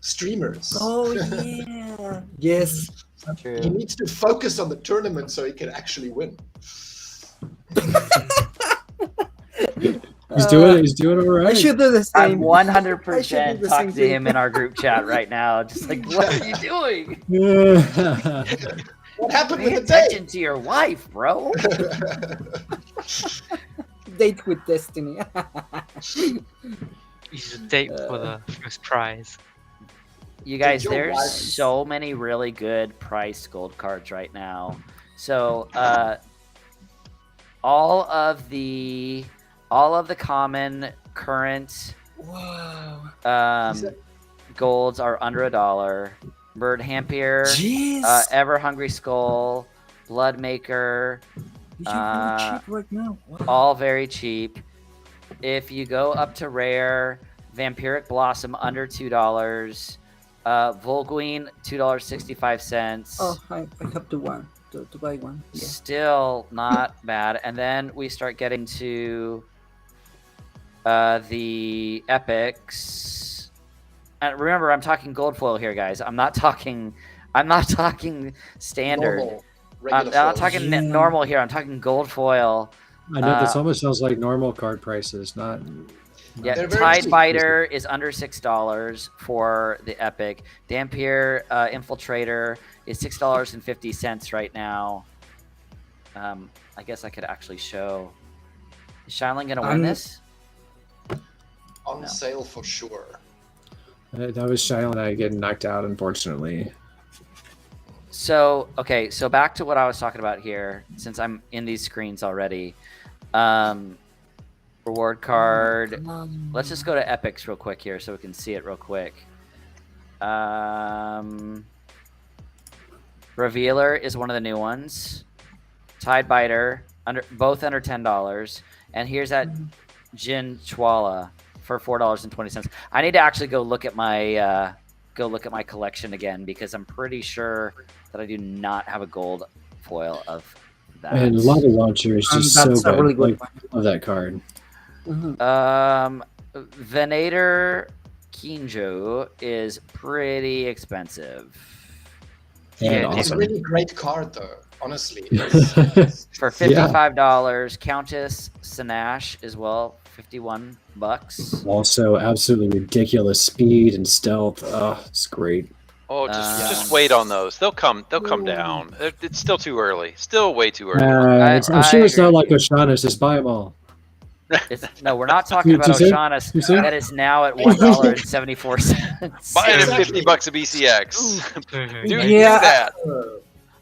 streamers. Oh yeah. Yes. He True. needs to focus on the tournament so he can actually win. He's doing all right. I should do the I'm same. 100% the talking same to him thing. in our group chat right now. Just like, what are you doing? What happened Pay with the date? attention to your wife, bro. Date with destiny. You should date for the first prize. You guys, your there's wife- so many really good priced gold cards right now. So all of the common current Wow. golds are under $1. Bird Hampier, Jeez. Ever Hungry Skull, Bloodmaker, You're really cheap right now. Wow. all very cheap. If you go up to rare, Vampiric Blossom under $2, Volguin $2.65. Oh, I have to buy one. Yeah. Still not bad. And then we start getting to the epics. And remember, I'm talking gold foil here, guys. I'm not talking standard. Normal, I'm regular not foils. talking Yeah. normal here. I'm talking gold foil. I know this almost sounds like normal card prices, not. Yeah, They're very Tide cheap. Biter is under $6 for the epic. Dampier Infiltrator is $6.50 right now. I guess I could actually show. Is Shineling gonna win I'm- this? On No. sale for sure. That was Shy and I getting knocked out, unfortunately. So okay, so back to what I was talking about here, since I'm in these screens already. Reward card. Let's just go to epics real quick here so we can see it real quick. Revealer is one of the new ones. Tide Biter both under $10, and here's that Jin Chwala for $4.20. I need to actually go look at my collection again because I'm pretty sure that I do not have a gold foil of that. And Lava Launcher is just so That's a good. really good Like, love that card. one. Venator Kinjo is pretty expensive. And Yeah, It's a awesome. really great card, though. Honestly, It's- For $55, Countess Sinash as well, $51. Also, absolutely ridiculous speed and stealth. Oh, it's great. Oh, just Um, wait on those. They'll come down. It's still too early. Still way too early. I'm sure it's agree not with like O'Shaughnessy. Just buy them all. No, we're not talking You about see? O'Shaughnessy. You see? That is now at $1.74. Buy it at Exactly. $50 a BCX. do Yeah. that.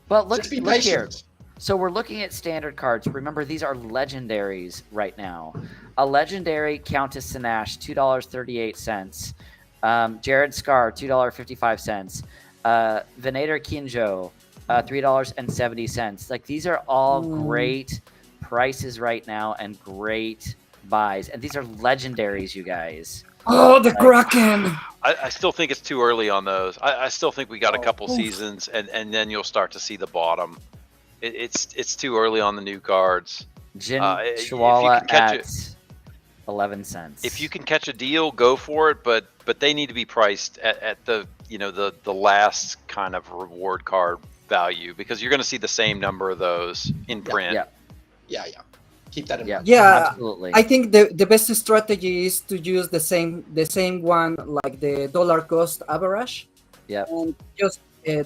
But look, Just be look here. patient. So we're looking at standard cards. Remember, these are legendaries right now. A legendary Countess Sinash, $2.38. Jared Scar, $2.55. Venator Kinjo, $3.70. Like, these are all great prices right now and great buys. And these are legendaries, you guys. Oh, the Kraken! I still think it's too early on those. I still think we got a Oh. couple seasons, and then you'll start to see the bottom. It's too early on the new cards. Jin If you Chwala can catch at 11 cents. If you can catch a deal, go for it. But they need to be priced at the the last kind of reward card value because you're going to see the same number of those in print. Yeah. Keep that in Yeah. mind. Yeah, Absolutely. I think the best strategy is to use the same one, like the dollar cost average, Yep. and just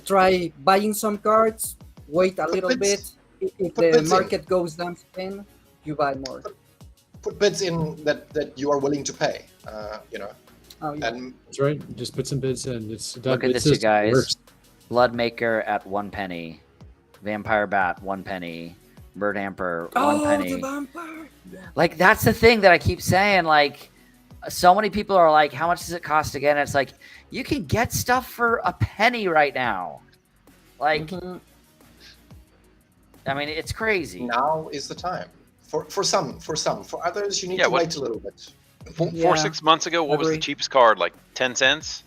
try buying some cards, wait a Put little bit. bids. If Put the bids in. market goes down again, you buy more. Put bids in that you are willing to pay. Oh, yeah. And That's right. Just put some bids in. Look at this, you guys. Bloodmaker at 1 penny. Vampire Bat, 1 penny. Bird Hamper, 1 penny. The vampire. Like, that's the thing that I keep saying. Like, so many people are like, how much does it cost again? And it's like, you can get stuff for a penny right now. Like, I mean, it's crazy. now is the time. For some. For others, you need to wait a little bit. 6 months ago, what was the Agree. cheapest card? Like 10 cents?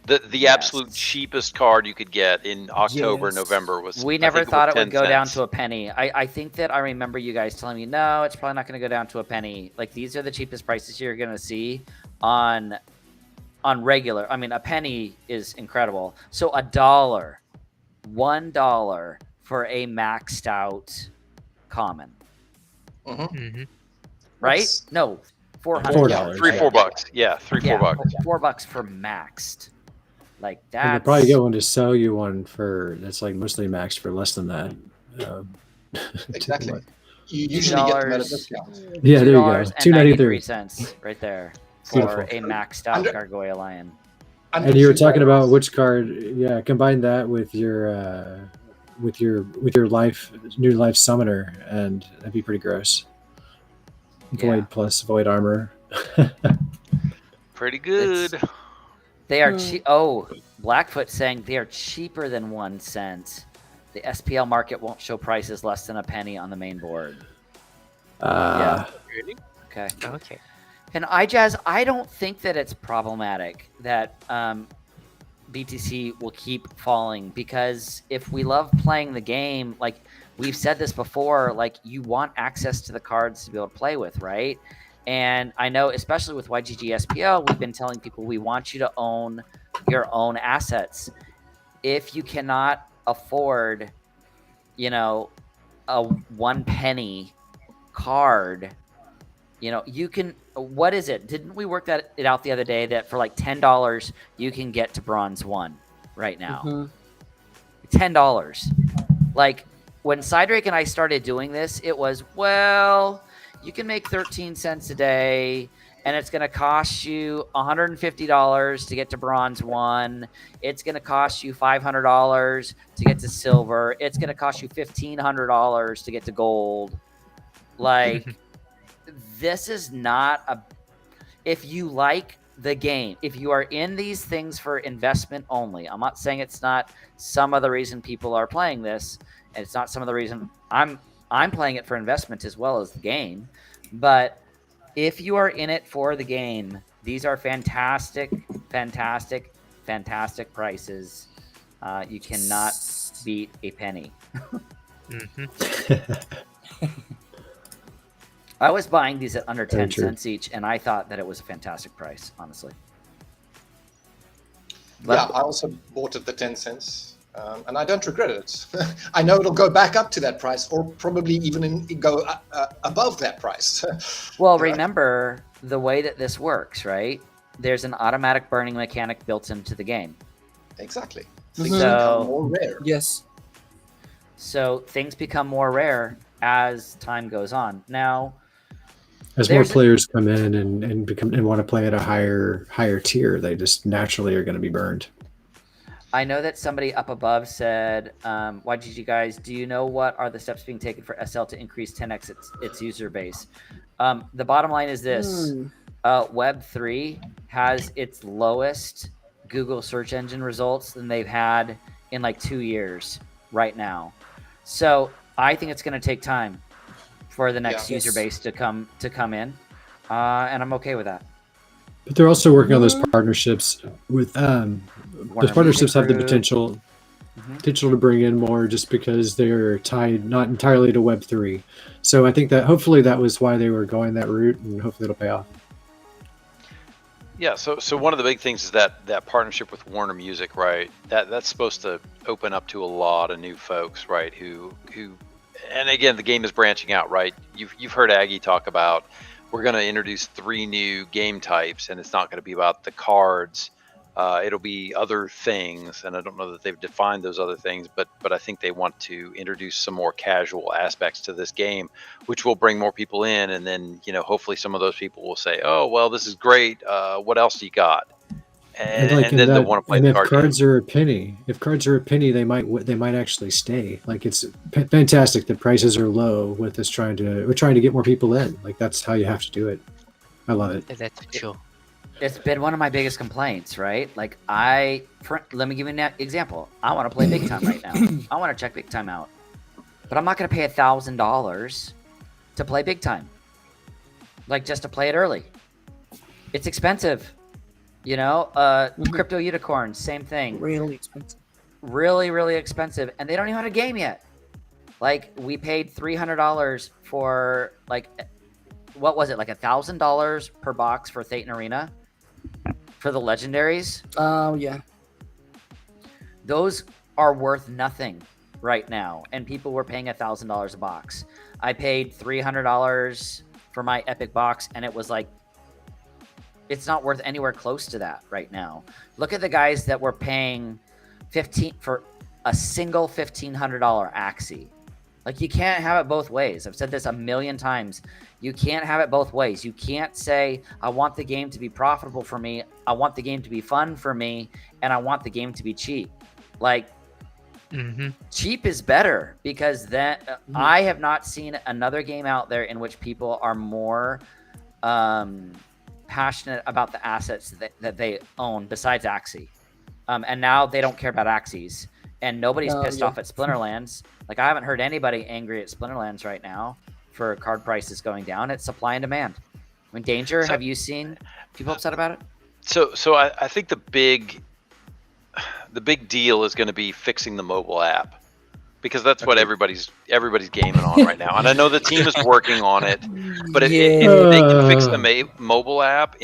The absolute cheapest card you could get in October, Yes. November was. We I never think thought was it would 10 go down cents. to a penny. I think that I remember you guys telling me, no, it's probably not going to go down to a penny. Like, these are the cheapest prices you're going to see on regular. I mean, a penny is incredible. So $1, $1 for a maxed out common, Mm-hmm. right? Oops. No, $400. $4. $3-4. Yeah, $3-4. $4 for maxed. Like, And that's you'll probably get one to sell you one for that's like mostly maxed for less than that. Exactly. You usually get them at a $2. discount. Yeah, there you go. $2.93 right there for Beautiful. a maxed out Under- Gargoyle Lion. And you were talking about which card? Yeah, combine that with your new life summoner, and that'd be pretty gross. Void Yeah. plus void armor. Pretty good. They are cheap. Oh, Blackfoot saying they are cheaper than 1 cent. The SPL market won't show prices less than a penny on the main board. Really? Okay. Okay. And iJazz, I don't think that it's problematic that BTC will keep falling, because if we love playing the game, like we've said this before, like you want access to the cards to be able to play with, right? And I know, especially with YGG SPL, we've been telling people we want you to own your own assets. If you cannot afford, a 1 penny card, you can. What is it? Didn't we work it out the other day that for like $10 you can get to bronze 1 right now? $10. Like when Cydrake and I started doing this, it was, well, you can make 13 cents a day, and it's going to cost you $150 to get to bronze 1. It's going to cost you $500 to get to silver. It's going to cost you $1,500 to get to gold. Like, this is not a... If you like the game, if you are in these things for investment only, I'm not saying it's not some of the reason people are playing this, and it's not some of the reason I'm playing it for investment as well as the game. But if you are in it for the game, these are fantastic, fantastic, fantastic prices. You cannot beat a penny. I was buying these at under 10 cents each, and I thought that it was a fantastic price, honestly. But, Yeah, I also bought it at 10 cents, and I don't regret it. I know it'll go back up to that price, or probably even go above that price. well, remember the way that this works, right? There's an automatic burning mechanic built into the game. Exactly. Mhm. Things So- become more rare. Yes. So things become more rare as time goes on. Now, As more There's a- players come in and want to play at a higher tier, they just naturally are going to be burned. I know that somebody up above said, YGG guys, do you know what are the steps being taken for SL to increase 10x its user base? The bottom line is this. Web3 has its lowest Google search engine results than they've had in like 2 years right now. So I think it's going to take time for the next Yeah. user Yes. base to come in. And I'm okay with that. But they're also working on those partnerships with those partnerships have the Group. potential to bring in more, just because they're tied not entirely to Web3. So I think that hopefully that was why they were going that route, and hopefully it'll pay off. Yeah, so one of the big things is that partnership with Warner Music, right? That's supposed to open up to a lot of new folks, right? Who and again, the game is branching out, right? You've heard Aggie talk about we're going to introduce 3 new game types, and it's not going to be about the cards. It'll be other things, and I don't know that they've defined those other things, but I think they want to introduce some more casual aspects to this game, which will bring more people in, and then hopefully some of those people will say, "Oh, well, this is great. What else do you got?" And then they'll want to play and the if card cards game. are a penny, they might actually stay. Like it's fantastic that prices are low with us trying to get more people in. Like that's how you have to do it. I love it. That's for sure. It's been one of my biggest complaints, right? Like let me give you an example. I want to play Big Time right now. I want to check Big Time out, but I'm not going to pay $1,000 to play Big Time. Like just to play it early. It's expensive. Crypto Unicorn, same thing. Really expensive. Really, really expensive, and they don't even have a game yet. Like we paid $300 for what was it? Like $1,000 per box for Thetan Arena for the legendaries. Oh yeah. Those are worth nothing right now, and people were paying $1,000 a box. I paid $300 for my epic box, and it was like, it's not worth anywhere close to that right now. Look at the guys that were paying $15 for a single $1,500 Axie. Like you can't have it both ways. I've said this a million times. You can't have it both ways. You can't say, I want the game to be profitable for me. I want the game to be fun for me. And I want the game to be cheap. Like cheap is better because then I have not seen another game out there in which people are more passionate about the assets that they own besides Axie. And now they don't care about Axies. And nobody's pissed off at Splinterlands. Like I haven't heard anybody angry at Splinterlands right now for card prices going down. It's supply and demand. I mean, Danger, have you seen people upset about it? So I think the big deal is going to be fixing the mobile app, because that's what everybody's gaming on right now. And I know the team is working on it, but if they can fix the mobile app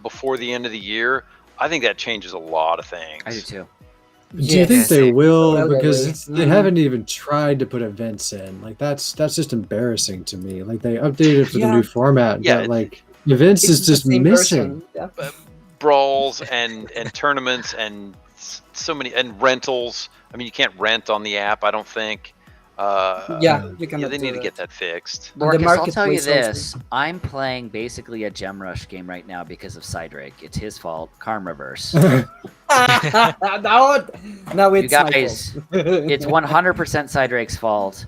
before the end of the year, I think that changes a lot of things. I do too. Do you think they will? Well, Because they haven't even tried to put events in. Like that's just embarrassing to me. Like they updated for the new format, but like events is just missing. Brawls and tournaments and so many and rentals. I mean, you can't rent on the app, I don't think. You can. They need to get that fixed. Lorkus, I'll tell you this. I'm playing basically a Gem Rush game right now because of Cydrake. It's his fault. Karmaverse. No, it's you guys, it's 100% Cydrake's fault.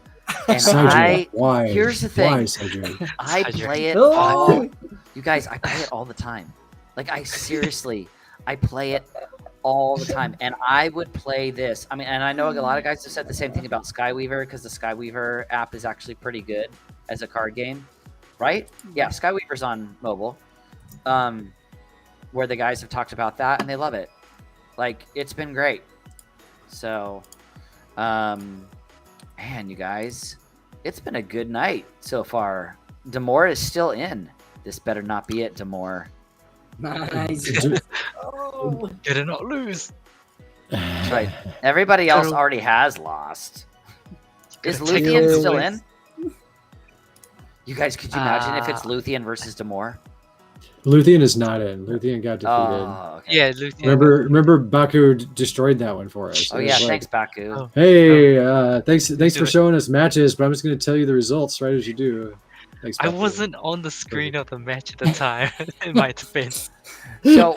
And Why? Here's the thing. Why, Cydrake? I play it. No. You guys, I play it all the time. Like I play it all the time, and I would play this. I mean, and I know a lot of guys have said the same thing about Skyweaver, because the Skyweaver app is actually pretty good as a card game, right? Yeah, Skyweaver's on mobile, where the guys have talked about that, and they love it. Like, it's been great. So, man, you guys, it's been a good night so far. Damour is still in. This better not be it, Damour. Nice. Better not lose. That's right. Everybody else already has lost. Is Luthien still in? You guys, could you imagine if it's Luthien versus Damour? Luthien is not in. Luthien got defeated. Oh, okay. Yeah, Luthien. Remember Baku destroyed that one for us. Oh yeah, thanks, Baku. Hey, thanks for showing us matches, but I'm just going to tell you the results right as you do. Thanks, I Baku. wasn't on the screen of the match at the time. It might have been. So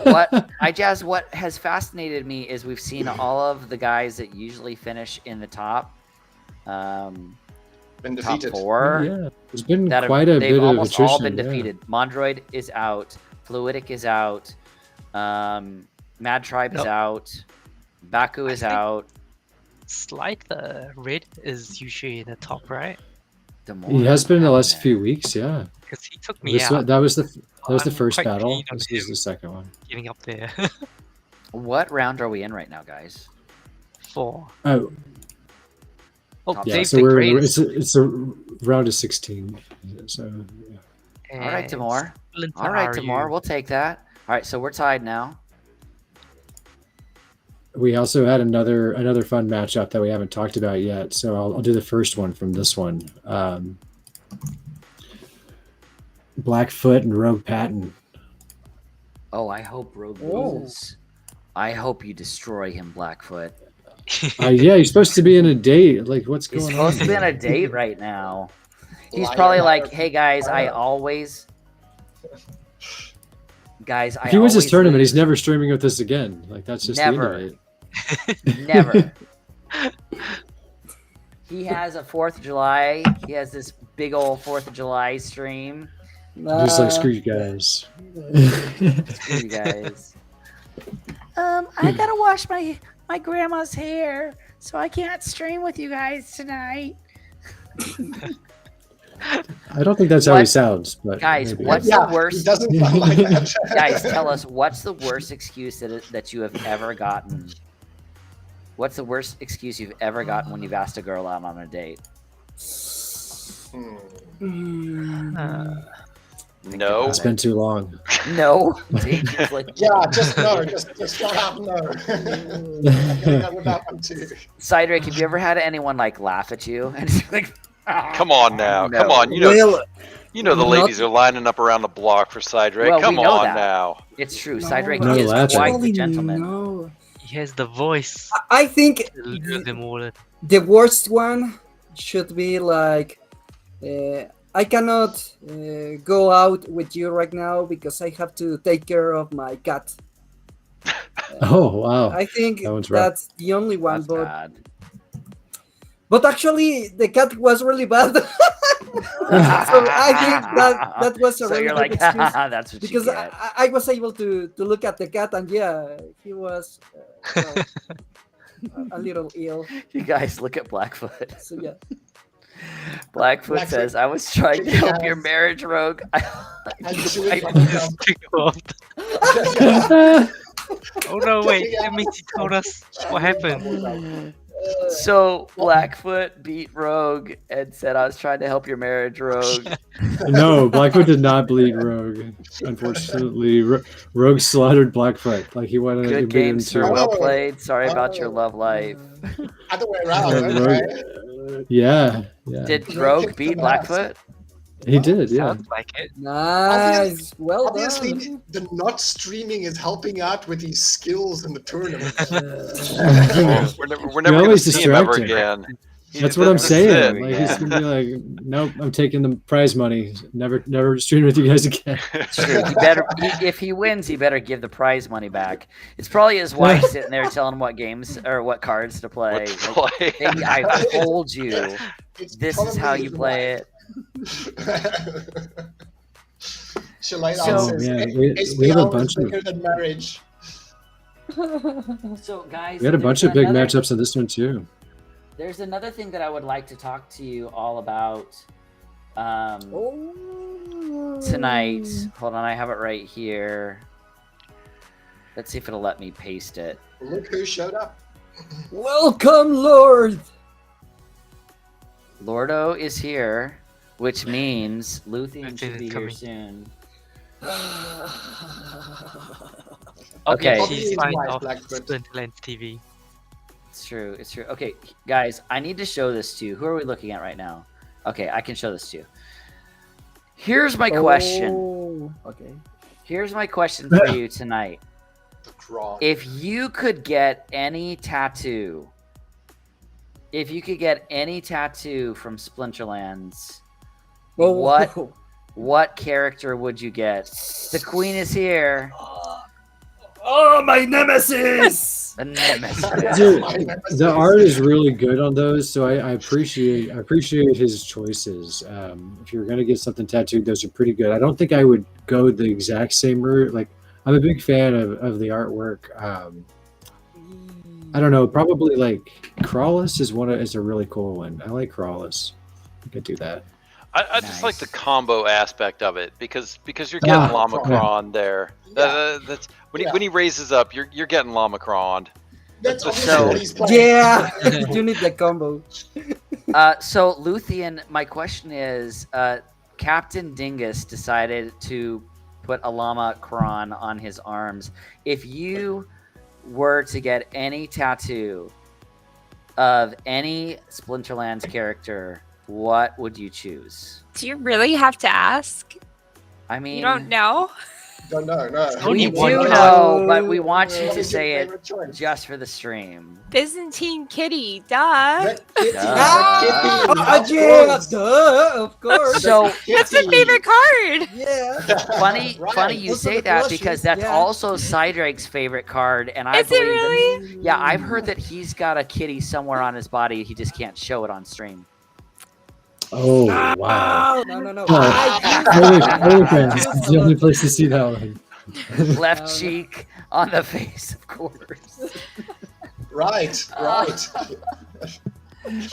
what has fascinated me is we've seen all of the guys that usually finish in the top, Been top defeated. 4. Yeah, there's been that quite a they've bit of almost attrition. all been defeated. Mondroid is out. Fluidic is out. Mad Tribe is out. Baku is out. Slide the red is usually in the top, right? He has been in the last few weeks, yeah. Because he took me out. That was the I'm first quite battle. keen on This is him. the second one. Getting up there. What round are we in right now, guys? 4. Oh, Oh, Top yeah. Dave So the we're Great. it's a round of 16. So yeah. All right, and Damour. Splinter All right, RU. Damour. We'll take that. All right, so we're tied now. We also had another fun matchup that we haven't talked about yet. So I'll do the first one from this one. Blackfoot and Rogue Patton. Oh, I hope Rogue loses. I hope you destroy him, Blackfoot. Yeah, he's supposed to be in a date. Like, what's He's going on? supposed to be on a date right now. He's Liar, probably liar, like, "Hey guys, I liar. always, guys, I If he wins this always tournament, lose." he's never streaming with us again. Like, that's just Never. the end of it. Never. He has a 4th of July. He has this big old 4th of July stream. Just like, screw you guys. Screw you guys. I gotta wash my grandma's hair, so I can't stream with you guys tonight. I don't think that's how he What- sounds. But Guys, maybe. what's Yeah, the it worst? doesn't sound like that. Guys, tell us what's the worst excuse that you have ever gotten. What's the worst excuse you've ever gotten when you've asked a girl out on a date? No. It's been too long. No. Danger's like, Yeah, just no, just shut up, no. I'm gonna go with that one too. Cydrake, have you ever had anyone like laugh at you and it's like, Come on now. No. Come on. Well, You know the not- ladies are lining up around the block for Cydrake. Well, we Come know on that. now. It's true. No, Cydrake No is laughing. quite the actually, gentleman. no. He has the voice. I think to lure them all. the worst one should be like, I cannot go out with you right now because I have to take care of my cat. Oh, wow. I think That one's rough. that's the only one, That's bad. but actually the cat was really bad. So I think that was a So really you're good like, excuse. that's what Because you get. I was able to look at the cat, and yeah, he was a little ill. You guys look at Blackfoot. So yeah, Blackfoot Blackfoot, says, "I was trying to kick help your ass. marriage, Rogue." And chewing I- bubblegum. Oh no, wait, that means he told us what happened. So Blackfoot beat Rogue and said, "I was trying to help your marriage, Rogue." No, Blackfoot did not bleed Rogue. Unfortunately, Rogue slaughtered Blackfoot. Like, he went Good into game, sir. Oh. Well played. Sorry about your love life. Other way around, okay. Yeah. Did Rogue beat Blackfoot? He did, yeah. Sounds like it. nice, well Obviously, done. the not streaming is helping out with his skills in the tournament. We're never You're going to always see him ever distracting. again. That's what I'm That's saying. it. Like, he's gonna be like, nope, I'm taking the prize money. Never stream with you guys again. It's true. If he wins, he better give the prize money back. It's probably his wife sitting there telling him what games or what cards to play. What to Like, play. "Baby, I told you. It's This is how probably you his play it." wife. Shalane So- says, Yeah, "SBL we have a is bunch of bigger than marriage." So, guys, we had a bunch of there's big another- matchups on this one too. There's another thing that I would like to talk to you all about tonight. Hold on, I have it right here. Let's see if it'll let me paste it. Look who showed up. Welcome, Lord. Lordo is here, which means Luthien Luthien should is be here coming. soon. Okay, Okay. she's Probably signed his wife, off Blackfoot. Splinterlands TV. It's true. It's true. Okay, guys, I need to show this to you. Who are we looking at right now? Okay, I can show this to you. Here's my question. Oh, okay. Here's my question for you tonight. The Gron. If you could get any tattoo, from Splinterlands, Oh, what character would you get? The queen is here. Oh, my nemesis! The nemesis. Dude, the art is really good on those, so I appreciate his choices. If you're gonna get something tattooed, those are pretty good. I don't think I would go the exact same route. Like, I'm a big fan of the artwork. I don't know, probably like Crawlus is a really cool one. I like Crawlus. I could do that. I just like the Nice. combo aspect of it because you're getting Ah, Lamacron there. That's when he raises up, you're getting Lamacron. That's So- obviously what he's playing. Yeah, you need the combo. So Luthien, my question is, Captain Dingus decided to put a llama Kron on his arms. If you were to get any tattoo of any Splinterlands character, what would you choose? Do you really have to ask? I mean, You don't know? Don't know, no. Only we one do card. know, but we want you What to is your say it favorite choice? just for the stream. Byzantine Kitty, duh. Red Kitty, Ah. Red Kitty, Oh, of yeah, course. duh, of course. So That's my Kitty. favorite card. Yeah. funny, Right. funny you Those are say the that blushes, because that's yeah. also Cydrake's favorite card, and I Is it believe really? that, yeah, I've heard that he's got a kitty somewhere on his body. He just can't show it on stream. Oh wow! No. Oh, OnlyFans is the only place to see that one. Left no. cheek on the face, of course. Right.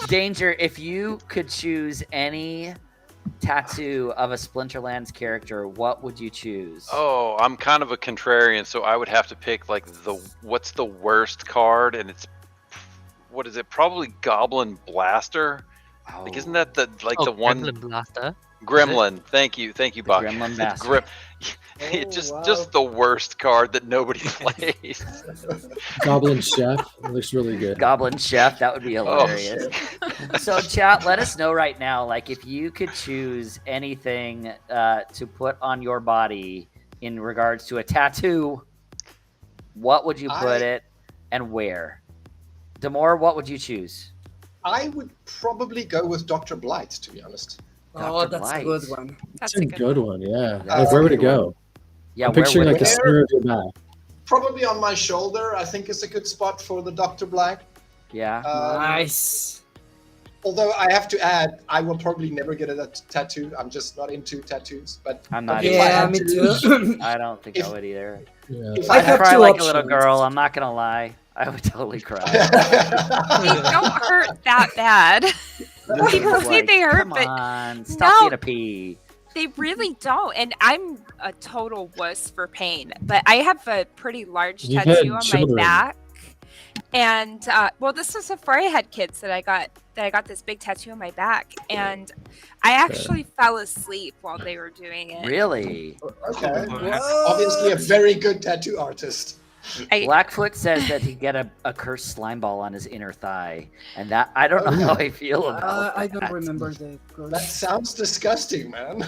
Danger, if you could choose any tattoo of a Splinterlands character, what would you choose? Oh, I'm kind of a contrarian, so I would have to pick like what's the worst card, and it's what is it? Probably Goblin Blaster. Like, isn't that the one Gremlin Blaster. Gremlin? Thank you, Buck. Gremlin Bastard. It's Oh, wow. just the worst card that nobody plays. Goblin Chef, it looks really good. Goblin Chef, that would be Oh, hilarious. So, chat, let us know right now, like, if you could choose anything to put on your body in regards to a tattoo, what would you put it and where? Damour, what would you choose? I would probably go with Dr. Blight, to be honest. Oh, Dr. that's a Blight. good one. That's That's a a good good one, yeah. That's Like, where a would it good go? Yeah, I'm where picturing would like it the go? center of your back. Probably on my shoulder, I think is a good spot for the Dr. Blight. Yeah. Nice. Although I have to add, I will probably never get a tattoo. I'm just not into tattoos. But I'm not if I Yeah, had me to- too. I don't think I If- would either. Yeah. If I I'd have cry two like a little options. girl. I'm not gonna lie. I would totally cry. They don't hurt that bad. People say they hurt, Come but on, stop no. being a pea. they really don't. And I'm a total wuss for pain, but I have a pretty large You've tattoo had on children. my back. And well, this was before I had kids that I got this big tattoo on my back, and I actually fell asleep while they were doing it. Really? Okay. Whoa. Obviously, a very good tattoo artist. Blackfoot says that he'd get a cursed slime ball on his inner thigh, and that I don't know how I feel about I that. don't remember the That sounds disgusting, man.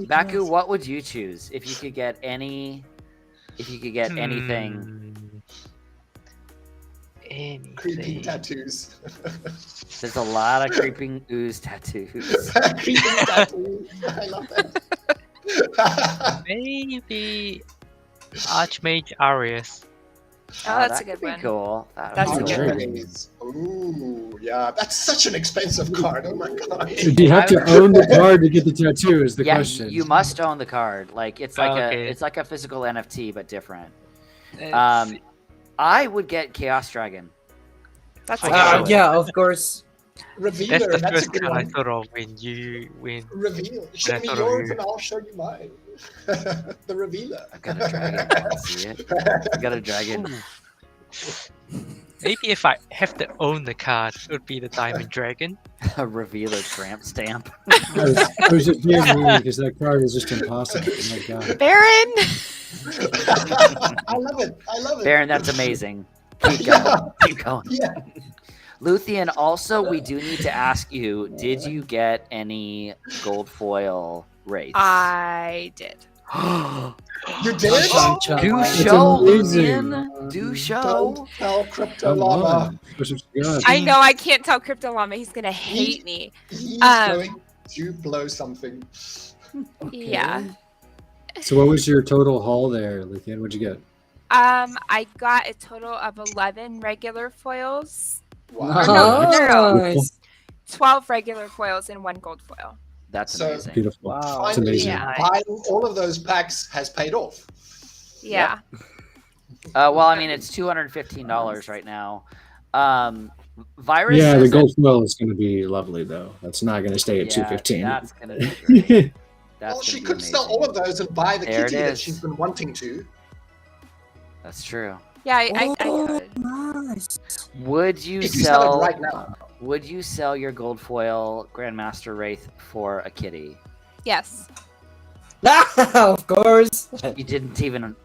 Baku, what would you choose if you could get any? If you could get anything? Creepy Anything. tattoos. There's a lot of creeping ooze tattoos. Creepy tattoos. I love that. Maybe Archmage Arius. Oh, that's a that good could be one. Cool. That would That's be a cool. good one. Ooh, yeah, that's such an expensive card. Oh my god. Do you have to own the card to get the tattoo? Is the Yeah, question. you must own the card. Like it's like Okay. it's like a physical NFT but different. Let's see. I would get Chaos Dragon. That's Oh, a yeah. good one. Yeah, of course. That's Revealer, the that's a first good card I one. thought of when you win. Reveal. Show I me thought of yours you. and I'll show you mine. The revealer. I've got a dragon. I can see it. I got a dragon. Maybe if I have to own the card, it would be the Diamond Dragon. A revealer tramp stamp. I was just being mean because that card is just impossible. Oh my god. Baron. I love it. I love it. Baron, that's amazing. Keep going. Keep going. Yeah. Luthien, also, we do need to ask you, did you get any gold foil wraiths? I did. You did? Chomp, Do chomp. show, amazing. Luthien. Do show. Don't tell Crypto Come Llama. on. Push what you got. I know I can't tell Crypto Llama. He's gonna hate me. He's Um, going to blow something. Yeah. So what was your total haul there, Luthien? What'd you get? I got a total of 11 regular foils, Wow. no. Nice. 12 regular foils, and 1 gold foil. That's So- amazing. Beautiful. Wow. It's Finally, amazing. Yeah. buying all of those packs has paid off. Yeah. Well, I mean, it's $215 right now. Virus Yeah, says the that- gold foil is going to be lovely though. That's not going to stay at Yeah, 215. That's gonna be great. That's Well, she gonna be could sell amazing. all of those and buy the There it kitty that is. she's been wanting to. That's true. Yeah, I Oh, could. nice. Would you If you sell sell? it right now. Would you sell your gold foil Grandmaster Wraith for a kitty? Yes. Of course. She didn't even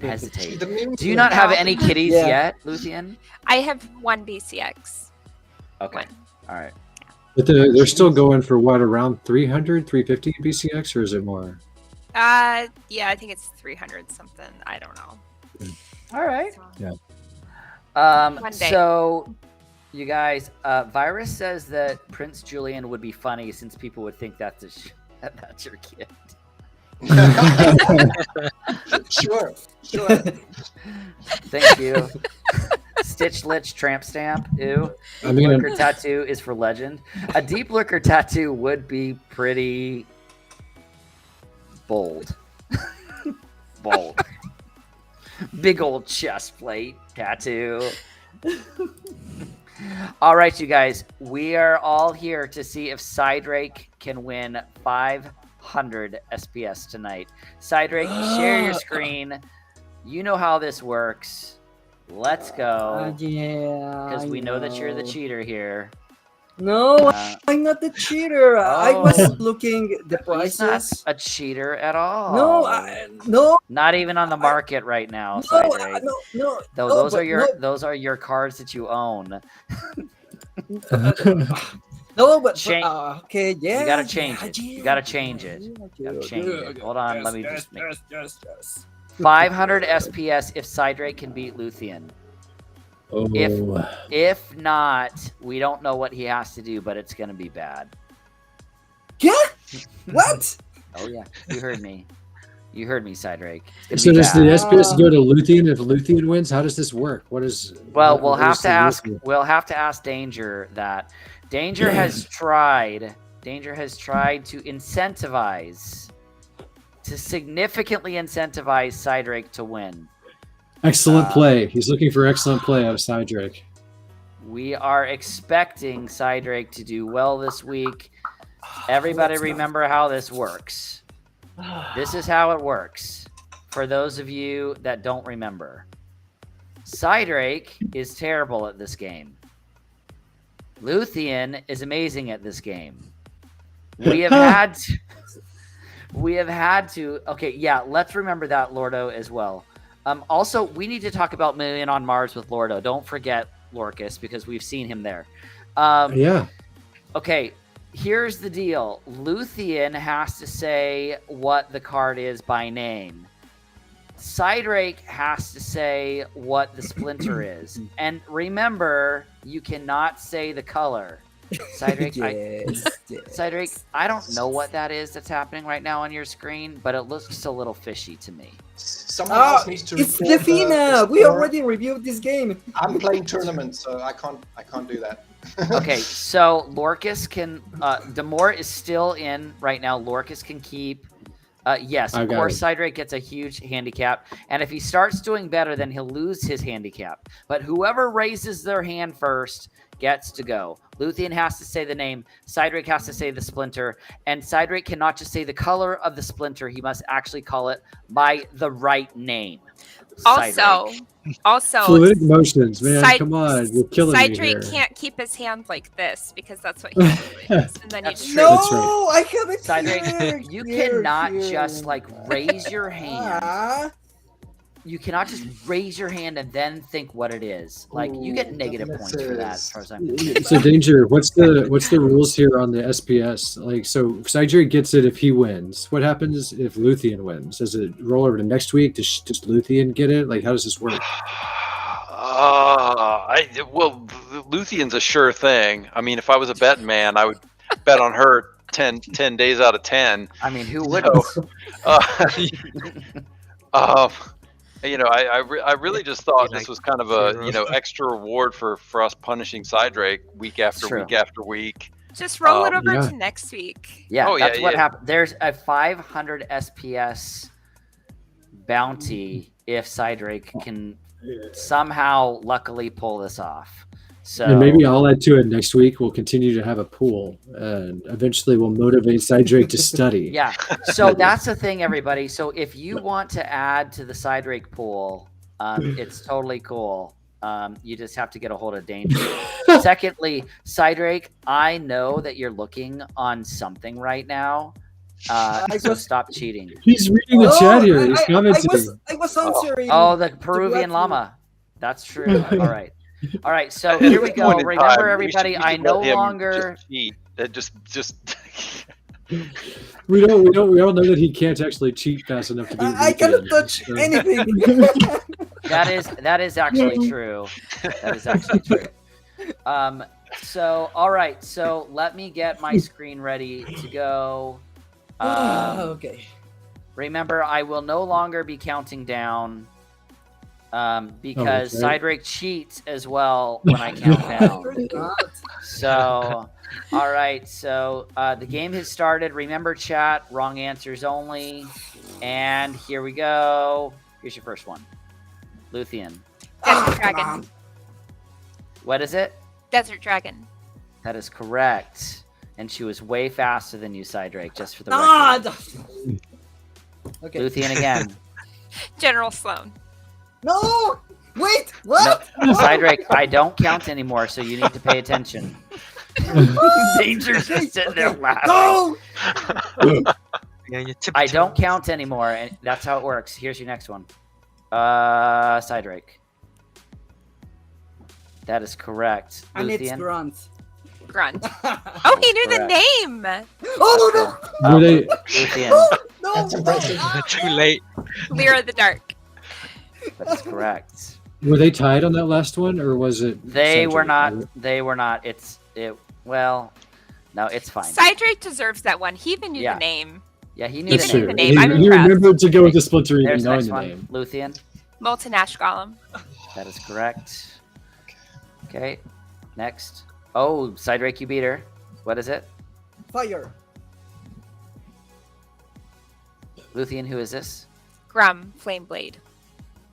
hesitate. The meme- Do you not have No. any kitties Yeah. yet, Luthien? I have one BCX. Okay. All right. But they're still going for what, around 300, 350 BCX, or is it more? Yeah, I think it's 300 something. I don't know. All right. So- Yeah. One day. So, you guys, Virus says that Prince Julian would be funny since people would think that's that's your kid. Sure. Thank you. Stitch Lich Tramp Stamp. Ew. I mean, Lurker tattoo is for legend. A deep lurker tattoo would be pretty bold. Bold. Big old chest plate tattoo. All right, you guys. We are all here to see if Cydrake can win 500 SPS tonight. Cydrake, share your screen. You know how this works. Let's go. Yeah. Because I we know that you're the cheater here. No, I'm not the cheater. I was Oh. looking the He's not prices. a cheater at all. No, no, Not even on the market right now, no, Cydrake. no. Though no, those are but your no, those are your cards that you own. no, but Change- okay, yeah. You gotta change it. yeah, You gotta change it. yeah, You gotta yeah, change yeah, it. yeah, Hold on, yes, let me yes, just make yes. 500 SPS if Cydrake can beat Luthien. oh, If not, we don't know what he has to do, but it's gonna be bad. Yeah. What? Oh yeah, you heard me. You heard me, Cydrake. It's so gonna be does the bad. SPS go to Luthien if Luthien wins? How does this work? What is? Well, what- we'll what have is to the ask. Luthien? We'll have to ask Danger that. Danger has tried. Danger has tried to incentivize, to significantly incentivize Cydrake to win. Excellent play. He's looking for excellent play out of Cydrake. We are expecting Cydrake to do well this week. Everybody, remember how this works. This is how it works. For those of you that don't remember, Cydrake is terrible at this game. Luthien is amazing at this game. We have had to. Okay, yeah, let's remember that, Lordo, as well. Also, we need to talk about Million on Mars with Lordo. Don't forget Lorkus, because we've seen him there. Yeah. Okay, here's the deal. Luthien has to say what the card is by name. Cydrake has to say what the splinter is. And remember, you cannot say the color. Cydrake, Cydrake, I don't know what that is that's happening right now on your screen, but it looks a little fishy to me. Someone else needs to It's report Defina. the We score. already reviewed this game. I'm playing tournaments, so I can't do that. Okay, so Lorkus can. Damour is still in right now. Lorkus can keep. Yes, I of got course, it. Cydrake gets a huge handicap, and if he starts doing better, then he'll lose his handicap. But whoever raises their hand first gets to go. Luthien has to say the name. Cydrake has to say the splinter, and Cydrake cannot just say the color of the splinter. He must actually call it by the right name. Cydrake. Also, Fluid motions, man. Cyd- Come on, you're killing me here. Cydrake can't keep his hand like this because that's what he does. And then you That's just true. No, That's right. I have it Cydrake, you cannot just like raise your hand. Ah, You cannot just raise your hand and then think what it is. Like you get negative that points for that, as far as I'm concerned. So Danger, what's the rules here on the SPS? Like, so Cydrake gets it if he wins. What happens if Luthien wins? Does it roll over to next week? Does Luthien get it? Like, how does this work? Well, Luthien's a sure thing. I mean, if I was a betting man, I would bet on her 10 days out of 10. I mean, who wouldn't? So, you know, I really just thought this was kind of a extra reward for us punishing Cydrake week after True. week after week. just roll it over yeah. to next week. Yeah, Oh, yeah, that's what yeah. happened. There's a 500 SPS bounty if Cydrake can somehow luckily pull this off. So And maybe I'll add to it next week. We'll continue to have a pool, and eventually we'll motivate Cydrake to study. yeah. So that's the thing, everybody. So if you want to add to the Cydrake pool, it's totally cool. You just have to get a hold of Danger. Secondly, Cydrake, I know that you're looking on something right now. So stop cheating. He's reading the chat here. He's commenting. I was answering. Oh, the Peruvian llama. That's true. All right. All right. So here we go. Remember, everybody, I no longer. Just. We all know that he can't actually cheat fast enough to be. I cannot touch anything. That is actually true. That is actually true. So all right. So let me get my screen ready to go. Okay. Remember, I will no longer be counting down. Because Cydrake cheats as well when I count down. So, all right. So the game has started. Remember, chat, wrong answers only. And here we go. Here's your first one. Luthien. Desert Dragon. What is it? Desert Dragon. That is correct. And she was way faster than you, Cydrake, just for the record. Okay. Luthien again. General Sloan. No! Wait! What? No, Cydrake, I don't count anymore, so you need to pay attention. Danger's just sitting there laughing. No! I don't count anymore, and that's how it works. Here's your next one. Cydrake. That is correct. And it's Luthien? Grunt. Grunt. Oh, he knew the name. Oh Were they? Luthien. no! That's impressive. Too late. Lyra the Dark. That's correct. Were they tied on that last one, or was it? They were Cydrake? not. They were not. Well, no, it's fine. Cydrake deserves that one. He even knew Yeah. the name. Yeah, he knew That's Even the the name. name, I'm He impressed. remembered to go with the Splinter even There's the knowing next the one. name. Luthien. Molten Ash Golem. That is correct. Okay. Next. Oh, Cydrake, you beat her. What is it? Fire. Luthien, who is this? Grum. Flame Blade.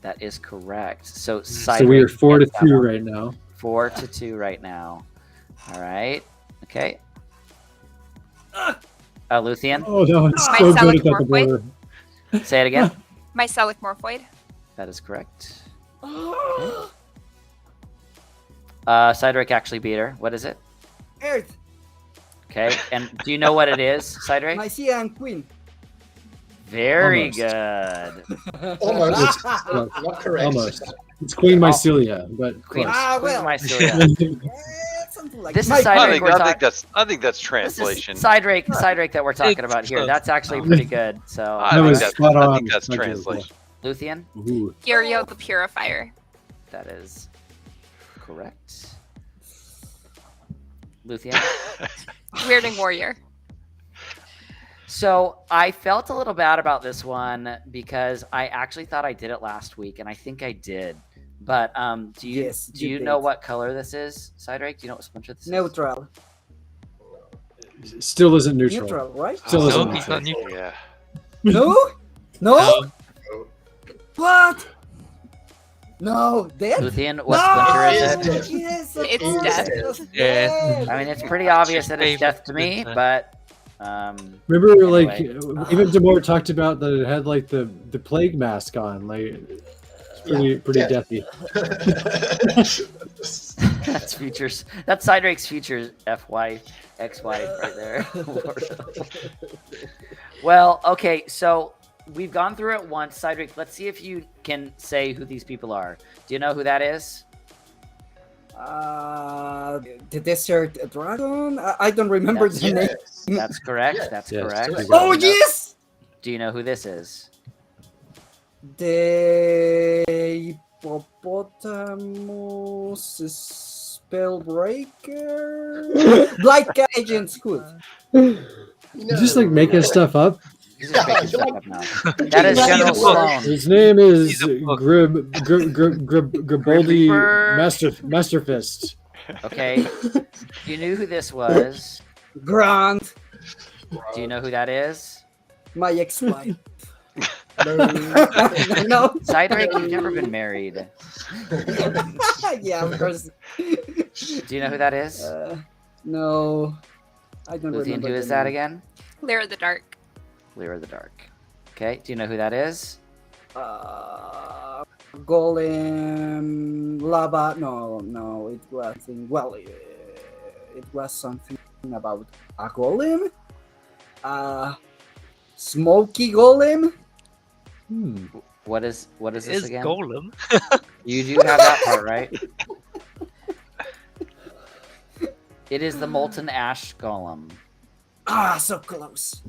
That is correct. So So we are Cydrake 4 to gets that 2 one. right now. 4 to 2 right now. All right. Okay. Luthien, Oh no, it's My so good Selic at that Morphoid. border. say it again. Mycelic Morphoid. That is correct. Cydrake actually beat her. What is it? Earth. Okay. And do you know what it is, Cydrake? Mycian Queen. Very Almost. good. Almost. Well, Not correct. almost. It's Queen Mycelia, but Queen, close. Ah, Queen well. Mycelia. Something like This that. is Cydrake. I think that's This is translation. Cydrake that we're talking It's about here. close. That's actually pretty good. So, I That think was that's, spot I on. think that's Like, translation. Luthien, Ooh. Yurio the Purifier. that is correct. Luthien. Weirding Warrior. So I felt a little bad about this one because I actually thought I did it last week, and I think I did. But do you Yes, do you you know did. what color this is, Cydrake? Do you know what splinter this is? Neutral. Still isn't neutral. Neutral, right? Still No, isn't he's not neutral. neutral. Yeah. No? No? No. What? No, death? Luthien, what No! splinter is It's it? death. Yes, It's of death. course, Yes. death. I mean, it's pretty obvious that it's favorite death to me, splinter. but Remember, Anyway. like even Damour talked about that it had like the plague mask on, like it's pretty Yeah. deathy. that's futures. That's Cydrake's futures ex-wife right there. Well, okay, so we've gone through it once. Cydrake, let's see if you can say who these people are. Do you know who that is? The Desert Dragon? I don't remember Yes. the name. Yes. That's correct. Yes. That's Yes, correct. correct. Oh, Do you know- yes! Do you know who this is? The Hippopotamus Spellbreaker? Black Agent Scoot. You're just like making stuff up. He's just making stuff up now. That is General Sloan. His name is He's a book. Gribaldi Reaper. Master Fist. Okay. You knew who this was. Grant. Do you know who that is? My ex-wife. No. Cydrake, you've never been married. Yeah, of course. Do you know who that is? No. I don't Luthien, remember. who is the that name. again? Lyra the Dark. Lyra the Dark. Okay. Do you know who that is? Golem lava. No, it wasn't. Well, it was something about a golem. Smoky Golem. What is this Is again? Golem. You do have that part right. It is the Molten Ash Golem. Ah, so close.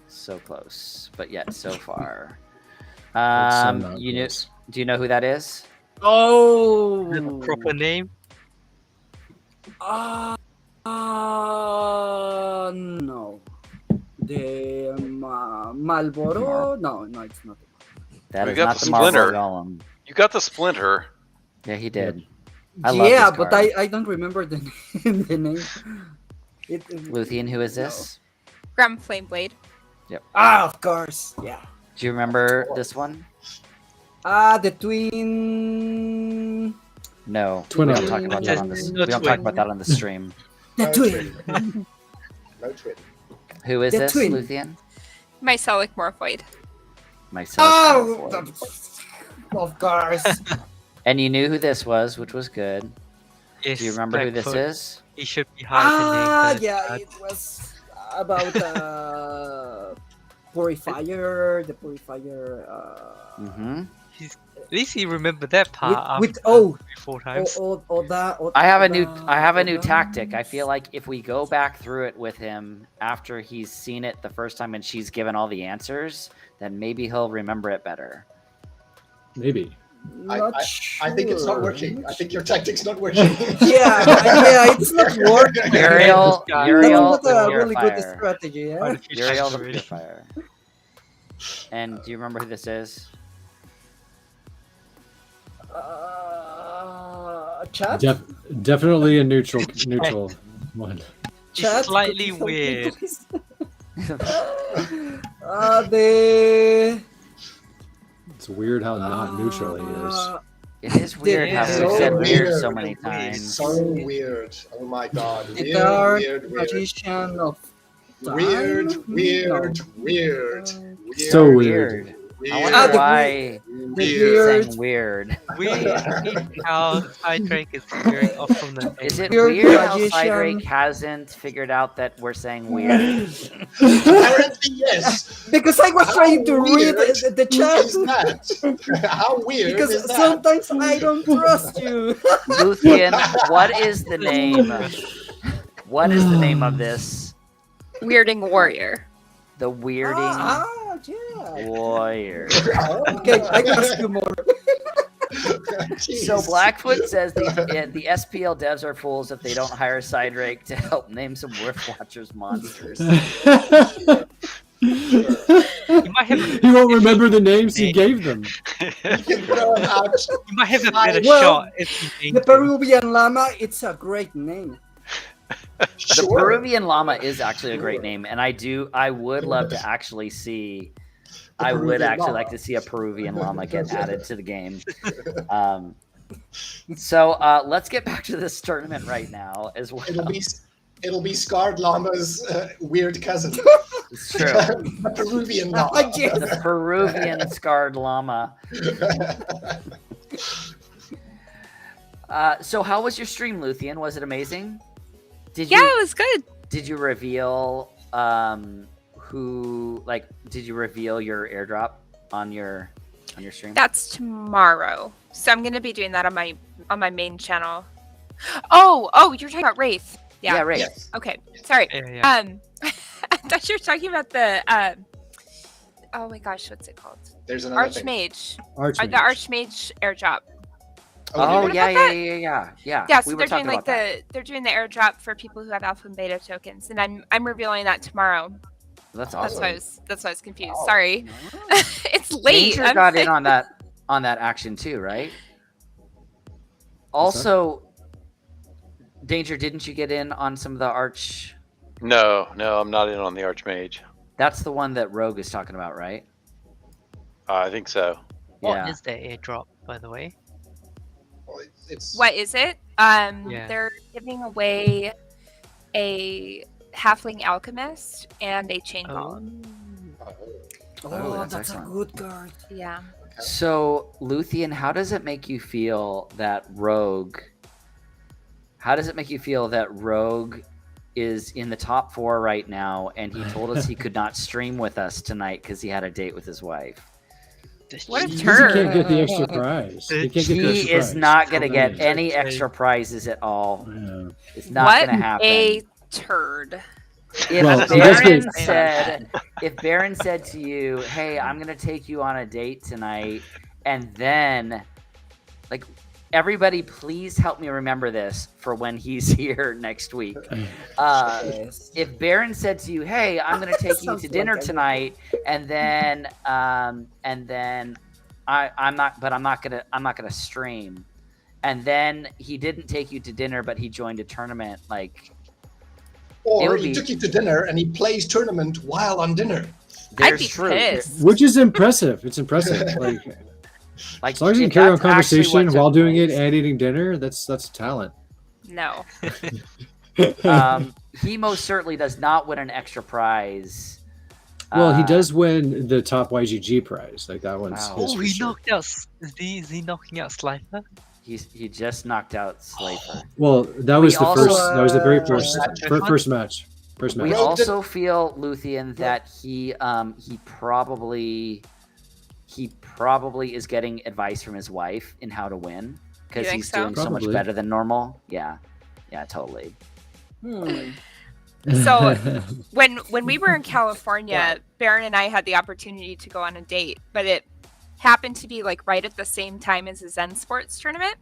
So close, but yet so far. It's so not You know? close. Do you know who that is? Oh. The proper name. No. The Malboro? No, it's not. That We is got not the the Marble Splinter. Golem. You got the Splinter. Yeah, he did. I love Yeah, this but card. I don't remember the name. The name. Luthien, who is this? Grim Flame Blade. Of course. Yeah. Do you remember this one? The twin. No, Twin we don't Otter. talk about that on this. No We don't talk twin. about that on the stream. The No twin. No twin. Who is The this, twin. Luthien? Mycelic Morphoid. Myself. Oh, Malfoy. of course. And you knew who this was, which was good. Yes, Do you remember who this Blackfoot. is? He should be hard to name. Yeah, it was about Purifier, the Purifier. Mm-hmm. At least he remembered that part. with after oh, 3-4 times. I have a new tactic. I feel like if we go back through it with him after he's seen it the first time and she's given all the answers, then maybe he'll remember it better. Maybe. Not I think it's not sure. working. I think your tactic's not working. Yeah, it's not working. Uriel, That's Uriel, That's the not a really good Purifier. strategy. Yeah. Artificial Uriel, the intelligence. Purifier. And do you remember who this is? Chat. Definitely a neutral one. Chat. It's slightly could you help me, weird. please? The. It's weird how not neutral he is. It is weird how is we've so said weird weird. so many It's times. so weird. Oh my god. The Weird, Dark weird, weird. Magician of Time? Weird, No. weird, weird. So weird. I Weird. wonder the why The he's weird. saying weird. Weird how Cydrake is veering off from the Is name. it Weird weird how magician. Cydrake hasn't figured out that we're saying weird? Apparently, yes. Because I was How trying to read weird the chat. Is that? How weird Because is that? sometimes I don't trust you. Luthien, what is the name? What is the name of this? Weirding Warrior. The Weirding Yeah. Warrior. Okay, I can ask you more. So Blackfoot says the SPL devs are fools if they don't hire Cydrake to help name some Wolf Watchers monsters. You might have He won't remember the names he gave them. you might have a better Well, shot if you The named him. Peruvian llama, it's a great name. The Peruvian llama is actually a great name, and I would love to actually see. The I would Peruvian actually llama. like to see a Peruvian llama get added to the game. So let's get back to this tournament right now as well. It'll be Scarred Llama's weird cousin. It's true. The Peruvian llama. I guess. The Peruvian scarred llama. So how was your stream, Luthien? Was it amazing? Did Yeah, you it was good. did you reveal did you reveal your airdrop on your stream? That's tomorrow. So I'm gonna be doing that on my main channel. Oh, you're talking about Wraith. Yeah. right. Yes. Okay. Sorry. Yeah. I thought you were talking about the oh my gosh, what's it called? There's another thing. Archmage. Archmage. The Archmage airdrop. Oh you yeah, heard about yeah. Yeah, We so were they're talking doing like about that. they're doing the airdrop for people who have alpha and beta tokens, and I'm revealing that tomorrow. That's That's awesome. why I was confused. Wow. Sorry. It's late. Danger I'm got in like- on that action too, right? Also, Danger, didn't you get in on some of the arch? No, I'm not in on the Archmage. That's the one that Rogue is talking about, right? I think so. What Yeah. is the airdrop, by the way? Well, it's What is it? Yeah. They're giving away a halfling alchemist and a chain ball. Oh, that's that's a excellent. good card. Yeah. So, Luthien, how does it make you feel that Rogue is in the top 4 right now, and he told us he could not stream with us tonight because he had a date with his wife. What a He turd. can't get the extra prize. He can't get the He extra is prize. not going to get Yeah. any extra prizes at all. Yeah. It's not What going to happen. a turd. If Well, he does Baron get- said, if Baron said to you, "Hey, I'm gonna take you on a date tonight," and then, like, everybody, please help me remember this for when he's here next week. Yes. If Baron said to you, "Hey, I'm gonna take you Sounds to dinner like I- tonight," and then I'm not gonna stream, and then he didn't take you to dinner, but he joined a tournament, like. It Or would he be- took you to dinner and he plays tournament while on dinner. I'd There's be true. pissed. Which is impressive. It's impressive. Like, Like, as long as you if can carry on that's actually what conversation took while doing it place. and eating dinner, that's talent. No. He most certainly does not win an extra prize. Well, he does win the top YGG prize. Like that one's Wow. his Oh, for he sure. knocked out. Is he knocking out Slifer? He just knocked out Slafer. Well, that was the also- first. That was the very first Match. first match. First match. We Rogue also feel, Luthien, that he probably is getting advice from his wife in how to win because You think he's so? doing so much Probably. better than normal. Yeah, totally. So when we were in California, Baron and I had the opportunity to go on a date, but it happened to be like right at the same time as a Zen Sports tournament,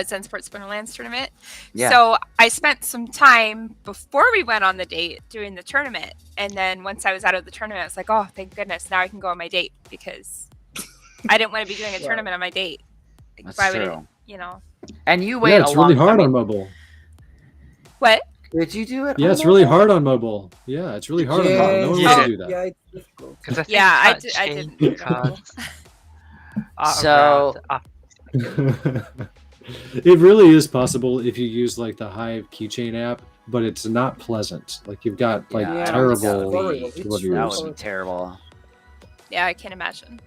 Zen Sports Splinterlands tournament. Yeah. So I spent some time before we went on the date doing the tournament, and then once I was out of the tournament, I was like, oh, thank goodness, now I can go on my date because I didn't want to be doing a tournament on my date. Like, That's why would it, true. you know? And you wait Yeah, it's a long really hard time. on mobile. What? Did you do it? Yeah, on it's really mobile? hard on mobile. Yeah, it's really hard on mobile. No one Yeah. wants to do Yeah, it's difficult. Because I think Yeah, I that did- I changed didn't the know. cards are So- around after It really is possible if you use like the Hive keychain app, but it's not pleasant. Like you've got like Yeah, terrible. horrible. It's delivery That routes. would be terrible. Yeah, I can imagine.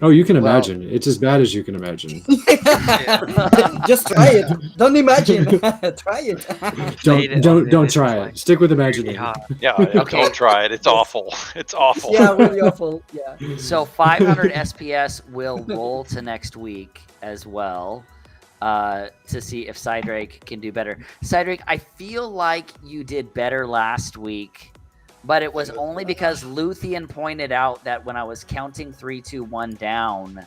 Oh, you can Well- imagine. It's as bad as you can imagine. Just try it. Don't imagine. Try it. Played it on Don't it, try it's it. like Stick with really imagining. hard. Yeah, Okay. don't try it. It's awful. It's awful. Yeah, really awful. Yeah. So 500 SPS will roll to next week as well to see if Cydrake can do better. Cydrake, I feel like you did better last week, but it was only because Luthien pointed out that when I was counting 3, 2, 1 down,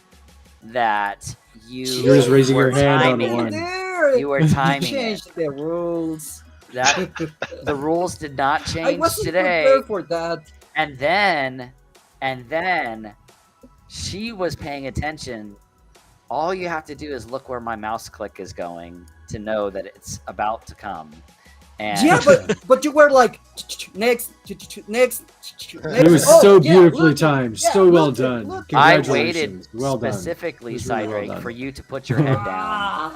that You're just raising were your hand on timing one. it. There. You were timing it. Changed the rules. That the rules did not I change wasn't today. prepared for that. And then she was paying attention. All you have to do is look where my mouse click is going to know that it's about to come. And Yeah, but you were like next, next. It was Oh, so yeah, beautifully look, timed. yeah, so well look, done. look. I Congratulations. waited Well done. specifically, It was really well Cydrake, done. for you to put your head down.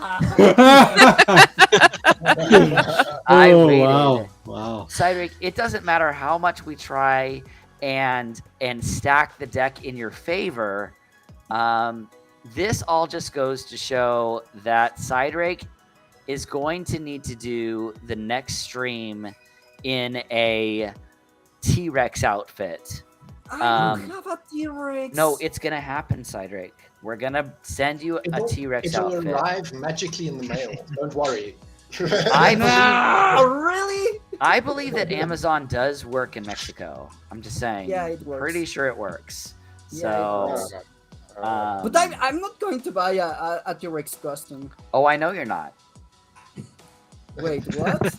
I Oh waited. wow! Wow. Cydrake, it doesn't matter how much we try and stack the deck in your favor. This all just goes to show that Cydrake is going to need to do the next stream in a T-Rex outfit. I Um, don't have a T-Rex. No, it's gonna happen, Cydrake. We're gonna send you a T-Rex It'll outfit. arrive magically in the mail. Don't worry. I believe that Amazon does work in Mexico. I'm just saying. Yeah, it works. Pretty sure it works. Yeah, So, it works. um, But I'm not going to buy a T-Rex custom. oh, I know you're not. Wait, what?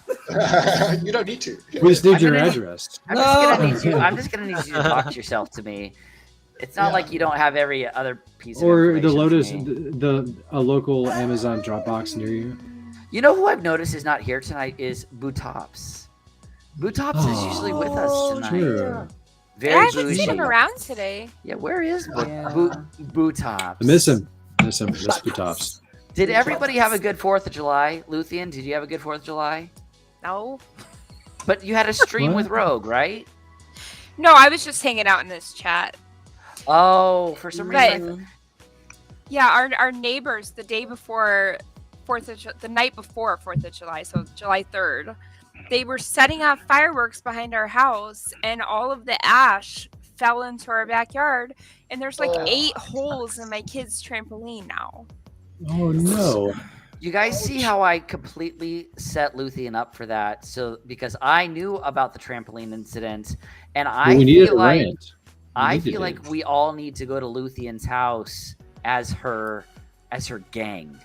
You don't need to. We just need I'm your gonna- address. I'm just gonna No. need you. I'm just gonna need you to talk to yourself to me. It's not Yeah. like you don't have every other piece of Or the information Lotus, for me. a local Amazon Dropbox near you. You know who I've noticed is not here tonight is Bootops. Bootops is usually with us Oh, tonight. True. Very I haven't seen bougie. him around today. Yeah, where is Yeah. Bootops? I miss him. Miss him. Miss the tops. Did everybody have a good 4th of July? Luthien, did you have a good 4th of July? No. But you had a stream What? with Rogue, right? No, I was just hanging out in this chat. Oh, for some reason. I Yeah, our neighbors the day before the night before 4th of July, so July 3rd, they were setting off fireworks behind our house, and all of the ash fell into our backyard, and there's like 8 holes in my kid's trampoline now. Oh no! You guys see how I completely set Luthien up for that? So because I knew about the trampoline incident, and Well, we needed a rant. I feel like we all need to go to Luthien's house as her gang.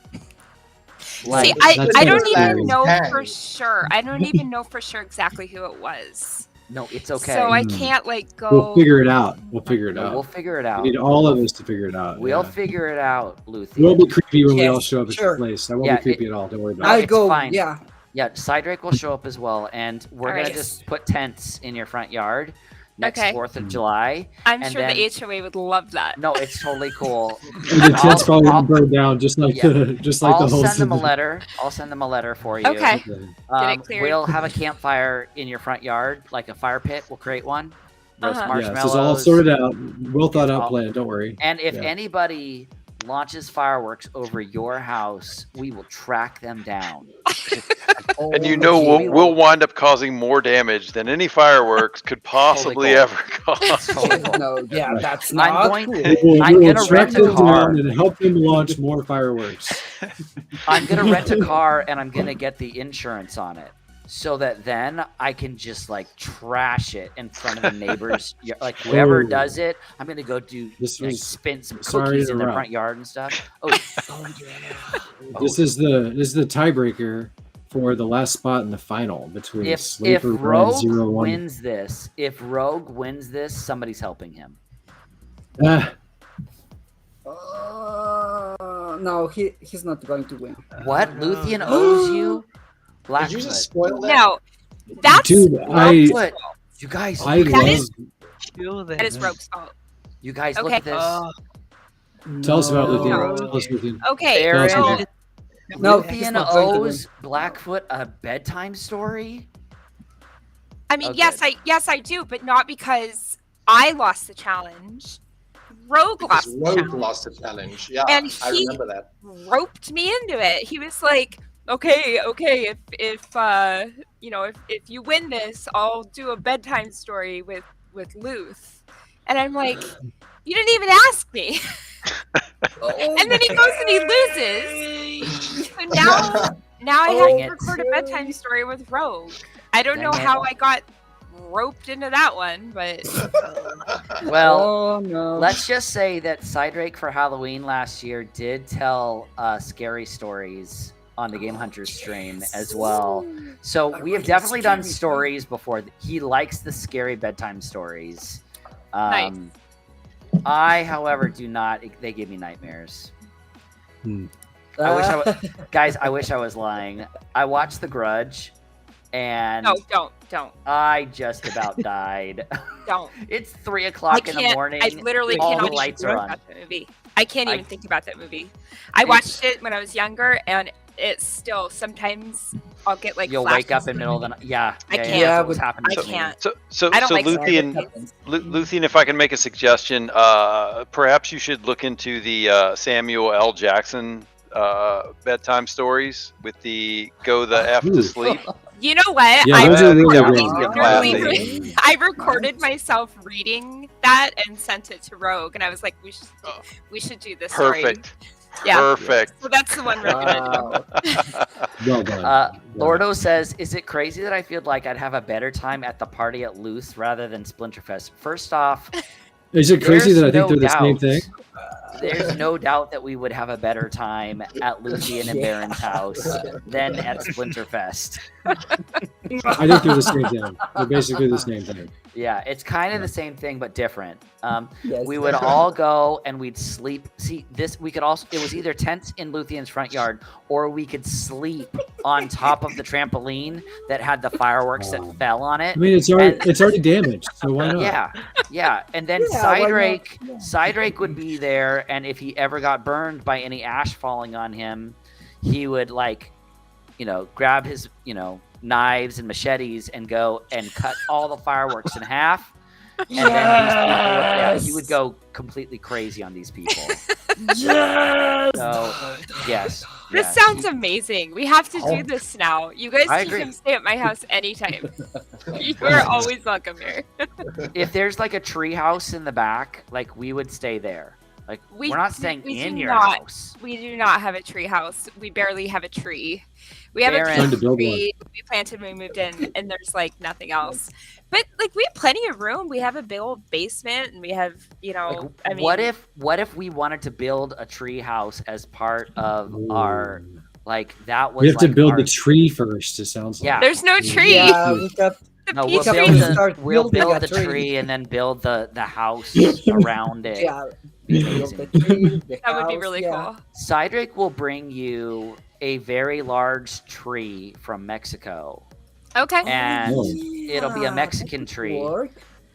Like, See, I don't even scary. know for sure. I don't even know for sure exactly who it was. no, it's okay. So I can't like go. We'll figure it out. We'll figure it No, out. we'll figure it We out. need all of us to figure it out. We'll yeah. figure it out, Luthien. It won't be creepy when we Yes, all show up at sure. the place. I won't Yeah, be creepy at all. Don't worry about I'll it. it's go. fine. Yeah. Yeah, Cydrake will show up as well, and we're All gonna right. just put tents in your front yard next Okay. 4th of July. I'm and sure then- the HOA would love that. No, it's totally cool. And the tent's probably I'll- gonna burn down just like Yeah. the I'll whole. send them a letter. I'll send them a letter for you. Okay. Okay. Get it cleared. We'll have a campfire in your front yard, like a fire pit. We'll create one. Roast Uh-huh. Yeah, marshmallows. this is all sorted out. Well thought It's all- out plan. Don't worry. And if Yeah. anybody launches fireworks over your house, we will track them down. And you know we'll wind up causing more damage than any fireworks could possibly cool. ever cause. Totally cool. No, yeah, that's I'm not going- cool. I'm We'll gonna track rent a them car. down and help them launch more fireworks. I'm gonna rent a car and I'm gonna get the insurance on it, so that then I can just like trash it in front of the neighbors. Like whoever Oh. does it, I'm gonna go do This like, was- spin some sorry cookies to in their interrupt. front yard and stuff. Oh, This is the tiebreaker for the last spot in the final between if Sleeper Red Rogue 0-1. wins this, somebody's helping him. Ah, No, he's not going to win. What? Luthien owes you? Did you just Blackfoot. spoil that? No, that's dude, Blackfoot. You guys, I look at That love. this. is- Kill them. that is Rogue's fault. You guys, look Okay. at this. Tell us about No. Luthien. Tell us Luthien. Okay, Aaron, so No, he's Luthien not going to win. owes Blackfoot a bedtime story. I mean, Okay. yes, I do, but not because I lost the challenge. Rogue Because lost the Rogue challenge. lost the challenge. Yeah, And I he- remember that. Roped me into it. He was like, "Okay, if you win this, I'll do a bedtime story with Luth." And I'm like, "You didn't even ask me." And then he goes and he loses. So now I Dang have it. to record a bedtime story with Rogue. I don't know Dang it. how I got roped into that one, but Well, Oh no. let's just say that Cydrake for Halloween last year did tell scary stories on the GameHunters stream as well. So we have definitely done stories before. He likes the scary bedtime stories. Nice. I, however, do not. They give me nightmares. Hmm. I wish guys, I wish I was lying. I watched The Grudge, and no, don't. I just about died. It's 3 I o'clock in the can't. morning. I literally all cannot the lights even are think on. about that movie. I can't even I- think about that movie. I watched it when I was younger, and it's still sometimes I'll get like You'll wake up in the middle of the night. Yeah, I yeah, can't. yeah, that's what's Yeah, happened I to me. can't. So I don't like Luthien, Luthien, if I can make a suggestion, perhaps you should look into the Samuel L. Jackson bedtime stories with the "Go the F to Ooh. sleep." You know what? Yeah, I those are really that good. would be literally classic. I recorded myself reading that and sent it to Rogue, and I was like, "We should do this." story." Perfect. Yeah. Perfect. So that's the one we're gonna do. Wow. Well done. Lordo says, "Is it crazy that I feel like I'd have a better time at the party at Luth rather than Splinterfest?" First off, Is it crazy there's that I think no they're the same doubt. thing? There's no doubt that we would have a better time at Luthien and Baron's house than at Splinterfest. I think they're the same thing. They're basically the same thing. Yeah, it's kind of the same thing but different. Yes. We would all go and we'd sleep. See, this we could also. It was either tents in Luthien's front yard, or we could sleep on top of the trampoline that had the fireworks that fell on it. I mean, it's already damaged, so why not? Yeah. And then Yeah, why not? Cydrake, Yeah. Cydrake would be there, and if he ever got burned by any ash falling on him, he would grab his knives and machetes and go and cut all the fireworks in half. And then these people would, Yes. he would go completely crazy on these people. Yes. So, yes. This yes. sounds amazing. We have to Oh. do this now. You guys I can agree. come stay at my house anytime. You are always welcome here. If there's like a tree house in the back, like we would stay there. Like we're not staying we in do your not. house. We do not have a tree house. We barely have a tree. We have Baron. a Time to build tree we planted when we moved in, and there's like nothing else. But like we have plenty of room. We have a big old basement, and we have, you know, Like, I mean, what if we wanted to build a tree house as part of our like that was We have to like build our, the tree first. It sounds like. Yeah. there's no tree. Yeah, we got The No, peach we'll tree. build Start we'll building build a the tree. tree and then build the house around it. yeah. Be Build amazing. the tree, the That would be house, really yeah. cool. Cydrake will bring you a very large tree from Mexico, Okay. and Oh. it'll be a Yeah, Mexican that could tree. work.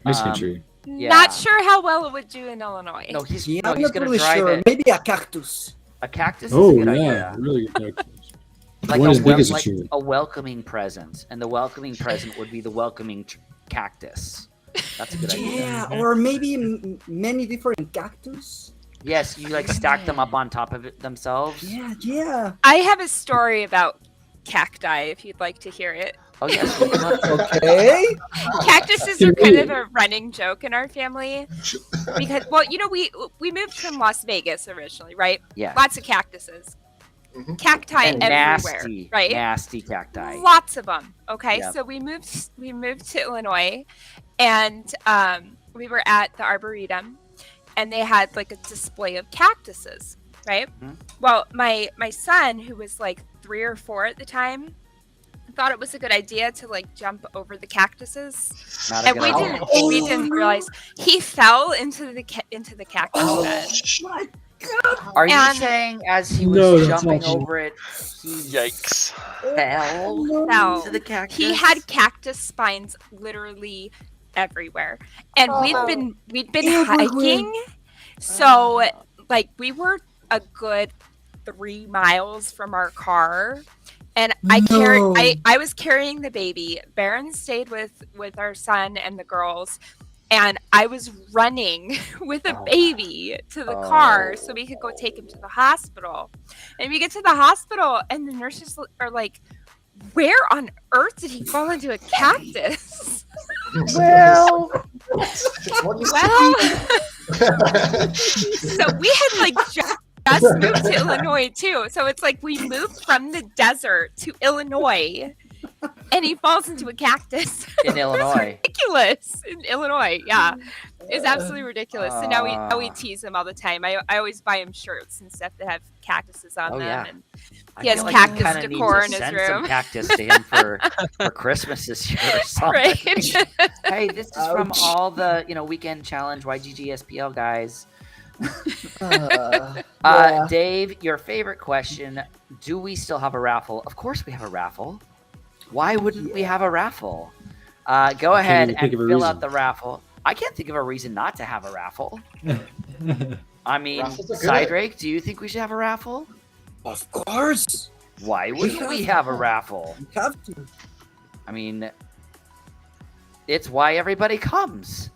Mexican Um, tree. yeah. Not sure how well it would do in Illinois. No, he's Yeah, no, I'm he's not gonna really drive sure. it. Maybe a cactus. A cactus Oh is a good yeah, idea. really good. Like One a as big as a like tree. a welcoming present, and the welcoming present would be the welcoming cactus. That's a good idea. Yeah, or maybe many different cactus. Yes, you like stack them up on top of it themselves. Yeah, yeah. I have a story about cacti if you'd like to hear it. Oh yes. we can- Okay. Cactuses are kind of a running joke in our family because, well, you know, we moved from Las Vegas originally, right? yeah. Lots of cactuses, Mhm. cacti And everywhere, nasty, right? nasty cacti. Lots of them. Okay, Yep. so we moved to Illinois, and we were at the Arboretum, and they had like a display of cactuses, right? Mhm. Well, my son, who was like 3 or 4 at the time, thought it was a good idea to like jump over the cactuses, Not a and good we idea. didn't we didn't realize he fell into the cactus Oh, bed. my Are you and- saying as he was No, that's jumping not true. over it, he Yikes. fell Fell. to the cactus? He had cactus spines literally everywhere, and Oh. we'd been Everywhere. hiking, so like we were a good 3 miles from our car, and No. I was carrying the baby. Baron stayed with our son and the girls, and I was running with a Oh. baby to the car so Oh. we could go take him to the hospital. And we get to the hospital, and the nurses are like, "Where on earth did he fall into a cactus?" Well, What is Well, so we had like just moved to Illinois too. So it's like we moved from the desert to Illinois, and he falls into a cactus. in Illinois. Ridiculous in Illinois. Yeah, it's absolutely ridiculous. So now we Ah. tease him all the time. I always buy him shirts and stuff that have cactuses on Oh, them. yeah. And I He has feel like cactus we kinda need decor to in his send room. some cactus to him for Christmas this year or something. right. Hey, this is from Ouch. all the weekend challenge YGG SPL guys. Yeah. Dave, your favorite question: do we still have a raffle? Of course, we have a raffle. Why wouldn't we have a raffle? Go I can't ahead even and think of a fill out reason. the raffle. I can't think of a reason not to have a raffle. I mean, Raffles are good. Cydrake, do you think we should have a raffle? Of course. Why wouldn't we have a raffle? We have to. I mean, it's why everybody comes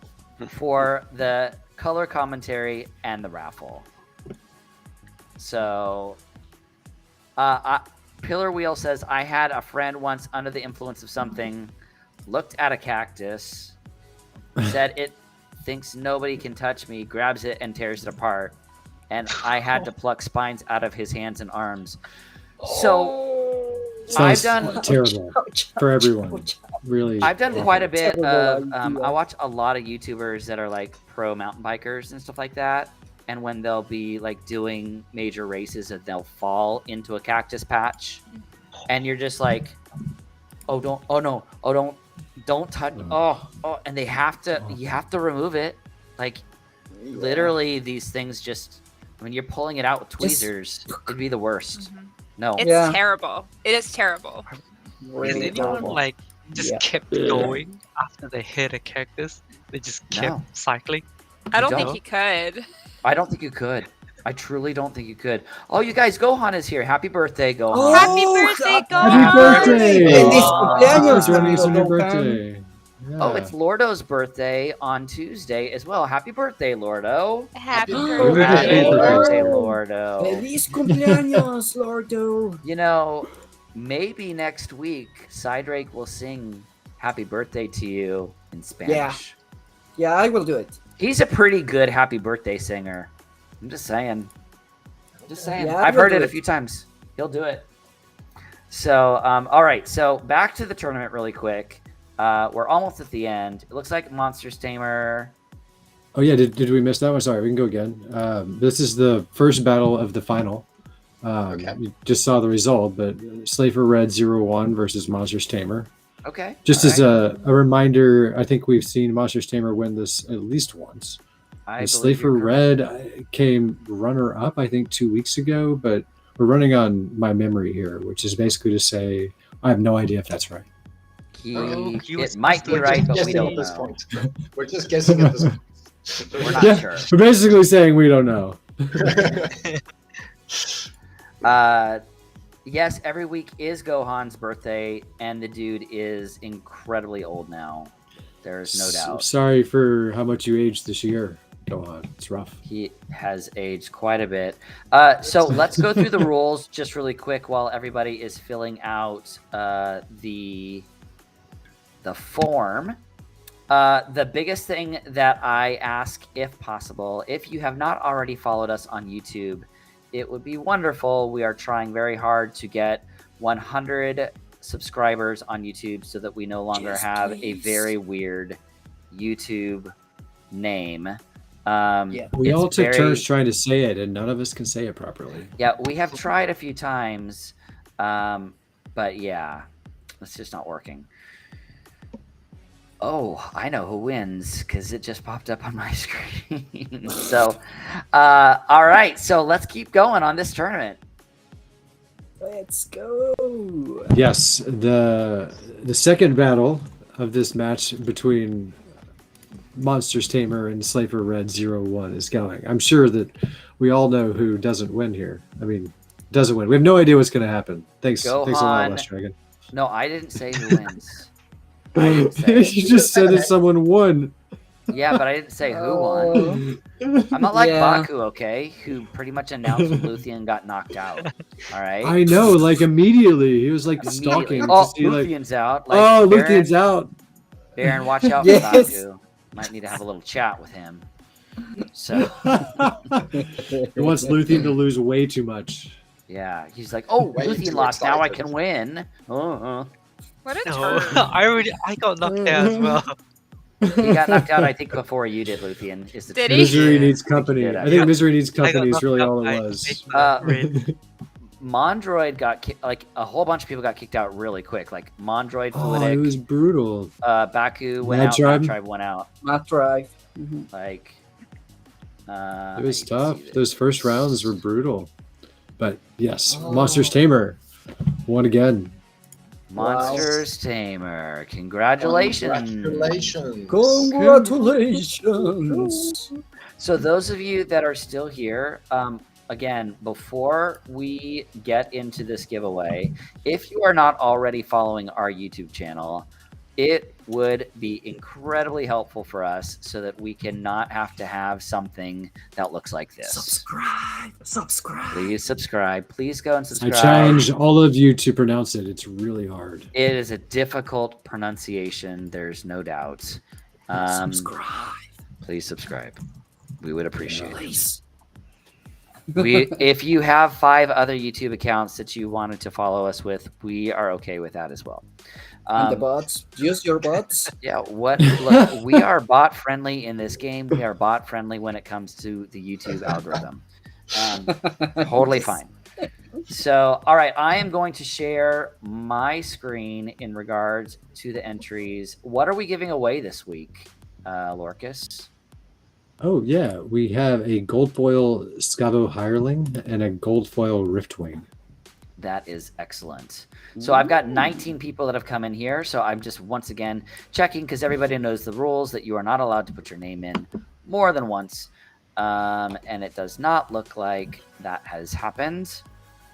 for the color commentary and the raffle. So, Pillar Wheel says, I had a friend once under the influence of something, looked at a cactus, said it thinks nobody can touch me, grabs it and tears it apart, and I had to pluck spines out of his hands and arms. So, I've Sounds done terrible for everyone. Ouch. Really. I've done quite a bit of. Terrible idea. I watch a lot of YouTubers that are like pro mountain bikers and stuff like that. And when they'll be like doing major races, and they'll fall into a cactus patch, and you're just like, oh don't touch, and they have to, you have to remove it. Like, literally, these things just when you're pulling it out with tweezers, it'd be the worst. Mhm. No, It's Yeah. terrible. It is terrible. Has Really anyone terrible. like just Yeah. kept going after they hit a cactus? They just kept No. cycling. I don't don't. think he could. I don't think you could. I truly don't think you could. Oh, you guys, Gohan is here. Happy birthday, Gohan. Oh, Happy birthday, happy Gohan! Happy birthday! Feliz Aw. cumpleaños, Joining us on your amigo Gohan. birthday. Oh, it's Lordo's birthday on Tuesday as well. Happy birthday, Lordo. Happy birthday. Happy birthday. birthday, Lordo. Lordo. Feliz cumpleaños, Lordo. You know, maybe next week Cydrake will sing happy birthday to you in Spanish. Yeah, I will do it. He's a pretty good happy birthday singer. I'm just saying. Yeah, I've he'll heard do it a it. few times. He'll do it. So, all right. So back to the tournament really quick. We're almost at the end. It looks like Monsters Tamer. Oh yeah, did we miss that one? Sorry, we can go again. This is the first battle of the final. Okay. You just saw the result, but Slaver Red 0-1 versus Monsters Tamer. Okay. Just all as right. a reminder, I think we've seen Monsters Tamer win this at least once. I And believe Slaver you're correct. Red came runner up, I think, 2 weeks ago, but we're running on my memory here, which is basically to say I have no idea if that's right. he was It might be supposed to right, be but we guessing don't at this know. point. We're just guessing at this point. We're not Yeah, sure. we're basically saying we don't know. Yes, every week is Gohan's birthday, and the dude is incredibly old now. There's no doubt. Sorry for how much you aged this year. Go on, it's rough. He has aged quite a bit. So let's go through the rules just really quick while everybody is filling out the form. The biggest thing that I ask, if possible, if you have not already followed us on YouTube, it would be wonderful. We are trying very hard to get 100 subscribers on YouTube so that we no longer Yes, have a please. very weird YouTube name. Yeah. We it's all took very- turns trying to say it, and none of us can say it properly. Yeah, we have tried a few times, but yeah, it's just not working. Oh, I know who wins because it just popped up on my screen. So, all right, so let's keep going on this tournament. Let's go. Yes, the second battle of this match between Monsters Tamer and Slaver Red 0-1 is going. I'm sure that we all know who doesn't win here. I mean, doesn't win. We have no idea what's going to happen. Thanks a lot, Gohan. LastDragon. No, I didn't say who wins. I didn't say it. You just said that someone won. Yeah, but I didn't say who won. Oh. I'm not like Yeah. Baku, okay? Who pretty much announced when Luthien got knocked out. All right. I know, like immediately. He was like Immediately. stalking Oh, to see like, Luthien's out. Like, oh, Baron, Luthion's out. Baron, watch out Yes. for Baku. Might need to have a little chat with him. So, He wants Luthien to lose way too much. yeah, he's like, oh, Way Luthien too lost. Now I excited. can win. What a No, turn. I got knocked out as well. He got knocked out, I think, before you did, Luthien. Is the Did truth. he? Misery needs company. Yeah. I think misery needs I got company is knocked really out all by it was. Red. Mondroid got kicked. Like, a whole bunch of people got kicked out really quick. Like, Mondroid, Oh, it Fluidic, was brutal. Baku went Mad out, Tribe? Mad Tribe went out. Matt Drive. Mhm. Like, It was you can tough. see Those first rounds were brutal. But yes, Oh. Monsters Tamer won again. Monsters Tamer. Congratulations. Congratulations. Congratulations. So those of you that are still here, again, before we get into this giveaway, if you are not already following our YouTube channel, it would be incredibly helpful for us so that we cannot have to have something that looks like this. Subscribe. Please subscribe. Please go and I subscribe. challenge all of you to pronounce it. It's really hard. It is a difficult pronunciation. There's no doubt. Subscribe. Please subscribe. We would appreciate it. Please. If you have 5 other YouTube accounts that you wanted to follow us with, we are okay with that as well. And the bots. Use your bots. Yeah, look, we are bot friendly in this game. We are bot friendly when it comes to the YouTube algorithm. Totally fine. So, all right, I am going to share my screen in regards to the entries. What are we giving away this week, Lorkus? Oh yeah, we have a gold foil Scavo Hireling and a gold foil Riftwing. That is excellent. So I've got 19 people that have come in here. So I'm just once again checking because everybody knows the rules that you are not allowed to put your name in more than once. And it does not look like that has happened.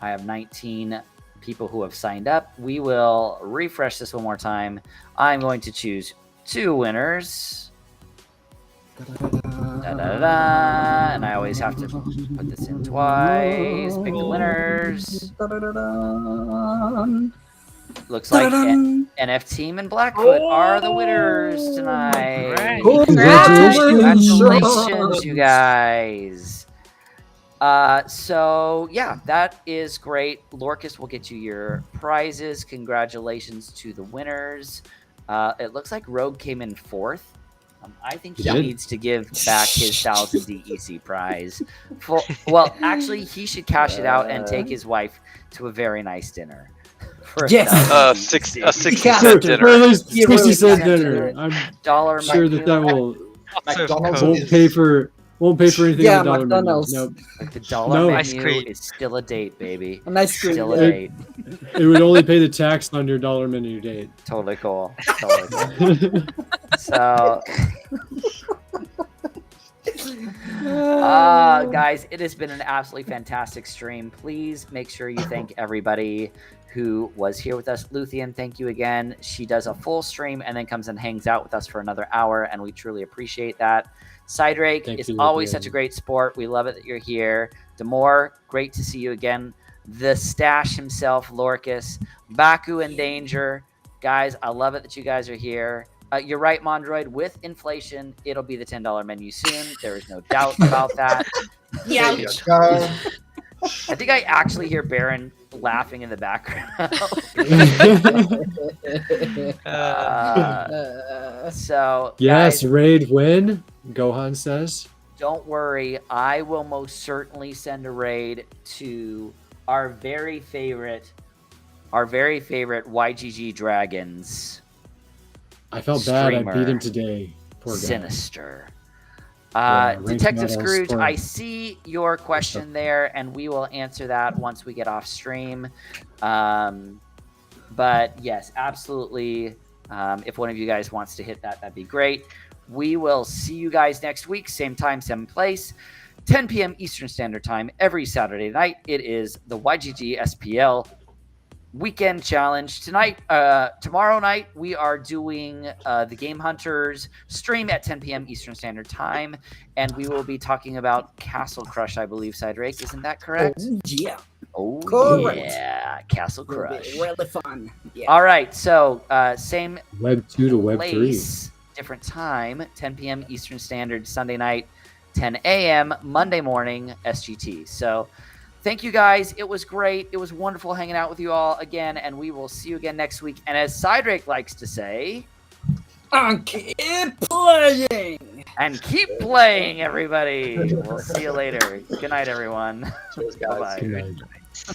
I have 19 people who have signed up. We will refresh this one more time. I'm going to choose 2 winners. Da-da-da-da. And I always have to put this in twice. Pick the winners. Looks like NF Team and Blackfoot are the winners tonight. Congratulations, you guys. So yeah, that is great. Lorkus will get you your prizes. Congratulations to the winners. It looks like Rogue came in 4th. I think he needs to give back his 1,000 DEC prize. Well, actually, he should cash it out and take his wife to a very nice dinner. Yes. A 60-cent dinner. Or at least 60-cent dinner. I'm dollar sure menu. that will McDonald's won't is- pay for anything Yeah, on the dollar McDonald's. menu. Nope. Like the dollar Ice menu cream. is still a date, baby. A nice cream. Still a Yeah. date. It would only pay the tax on your dollar menu date. Totally cool. Totally cool. So, guys, it has been an absolutely fantastic stream. Please make sure you thank everybody who was here with us. Luthien, thank you again. She does a full stream and then comes and hangs out with us for another hour, and we truly appreciate that. Cydrake Thank is you, always Luthien. such a great sport. We love it that you're here. Damour, great to see you again. The Stash himself, Lorkus, Baku and Danger. Guys, I love it that you guys are here. You're right, Mondroid. With inflation, it'll be the $10 menu soon. There is no doubt about that. Yeah. There you go. I think I actually hear Baron laughing in the background. So, Yes, guys, raid win. Gohan says. don't worry. I will most certainly send a raid to our very favorite YGG Dragons. I felt bad. I beat Streamer. him today. Poor guy. Sinister. ranked Detective medal Scrooge, score. I see your question there, and we will answer that once we get off stream. But yes, absolutely. If one of you guys wants to hit that, that'd be great. We will see you guys next week, same time, same place, 10 p.m. Eastern Standard Time every Saturday night. It is the YGG SPL Weekend Challenge. Tomorrow night, we are doing the Game Hunters stream at 10 p.m. Eastern Standard Time, and we will be talking about Castle Crush, I believe, Cydrake. Isn't that correct? Oh, yeah. Oh, Correct. yeah. Castle It'll be Crush. really fun. Yeah. All right, so same Web 2 to Web 3. place, different time, 10 p.m. Eastern Standard, Sunday night, 10 a.m. Monday morning, SGT. So thank you guys. It was great. It was wonderful hanging out with you all again, and we will see you again next week. And as Cydrake likes to say, And keep playing. and keep playing, everybody. We'll see you later. Good night, everyone. Cheers, guys. Bye-bye. Good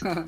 night.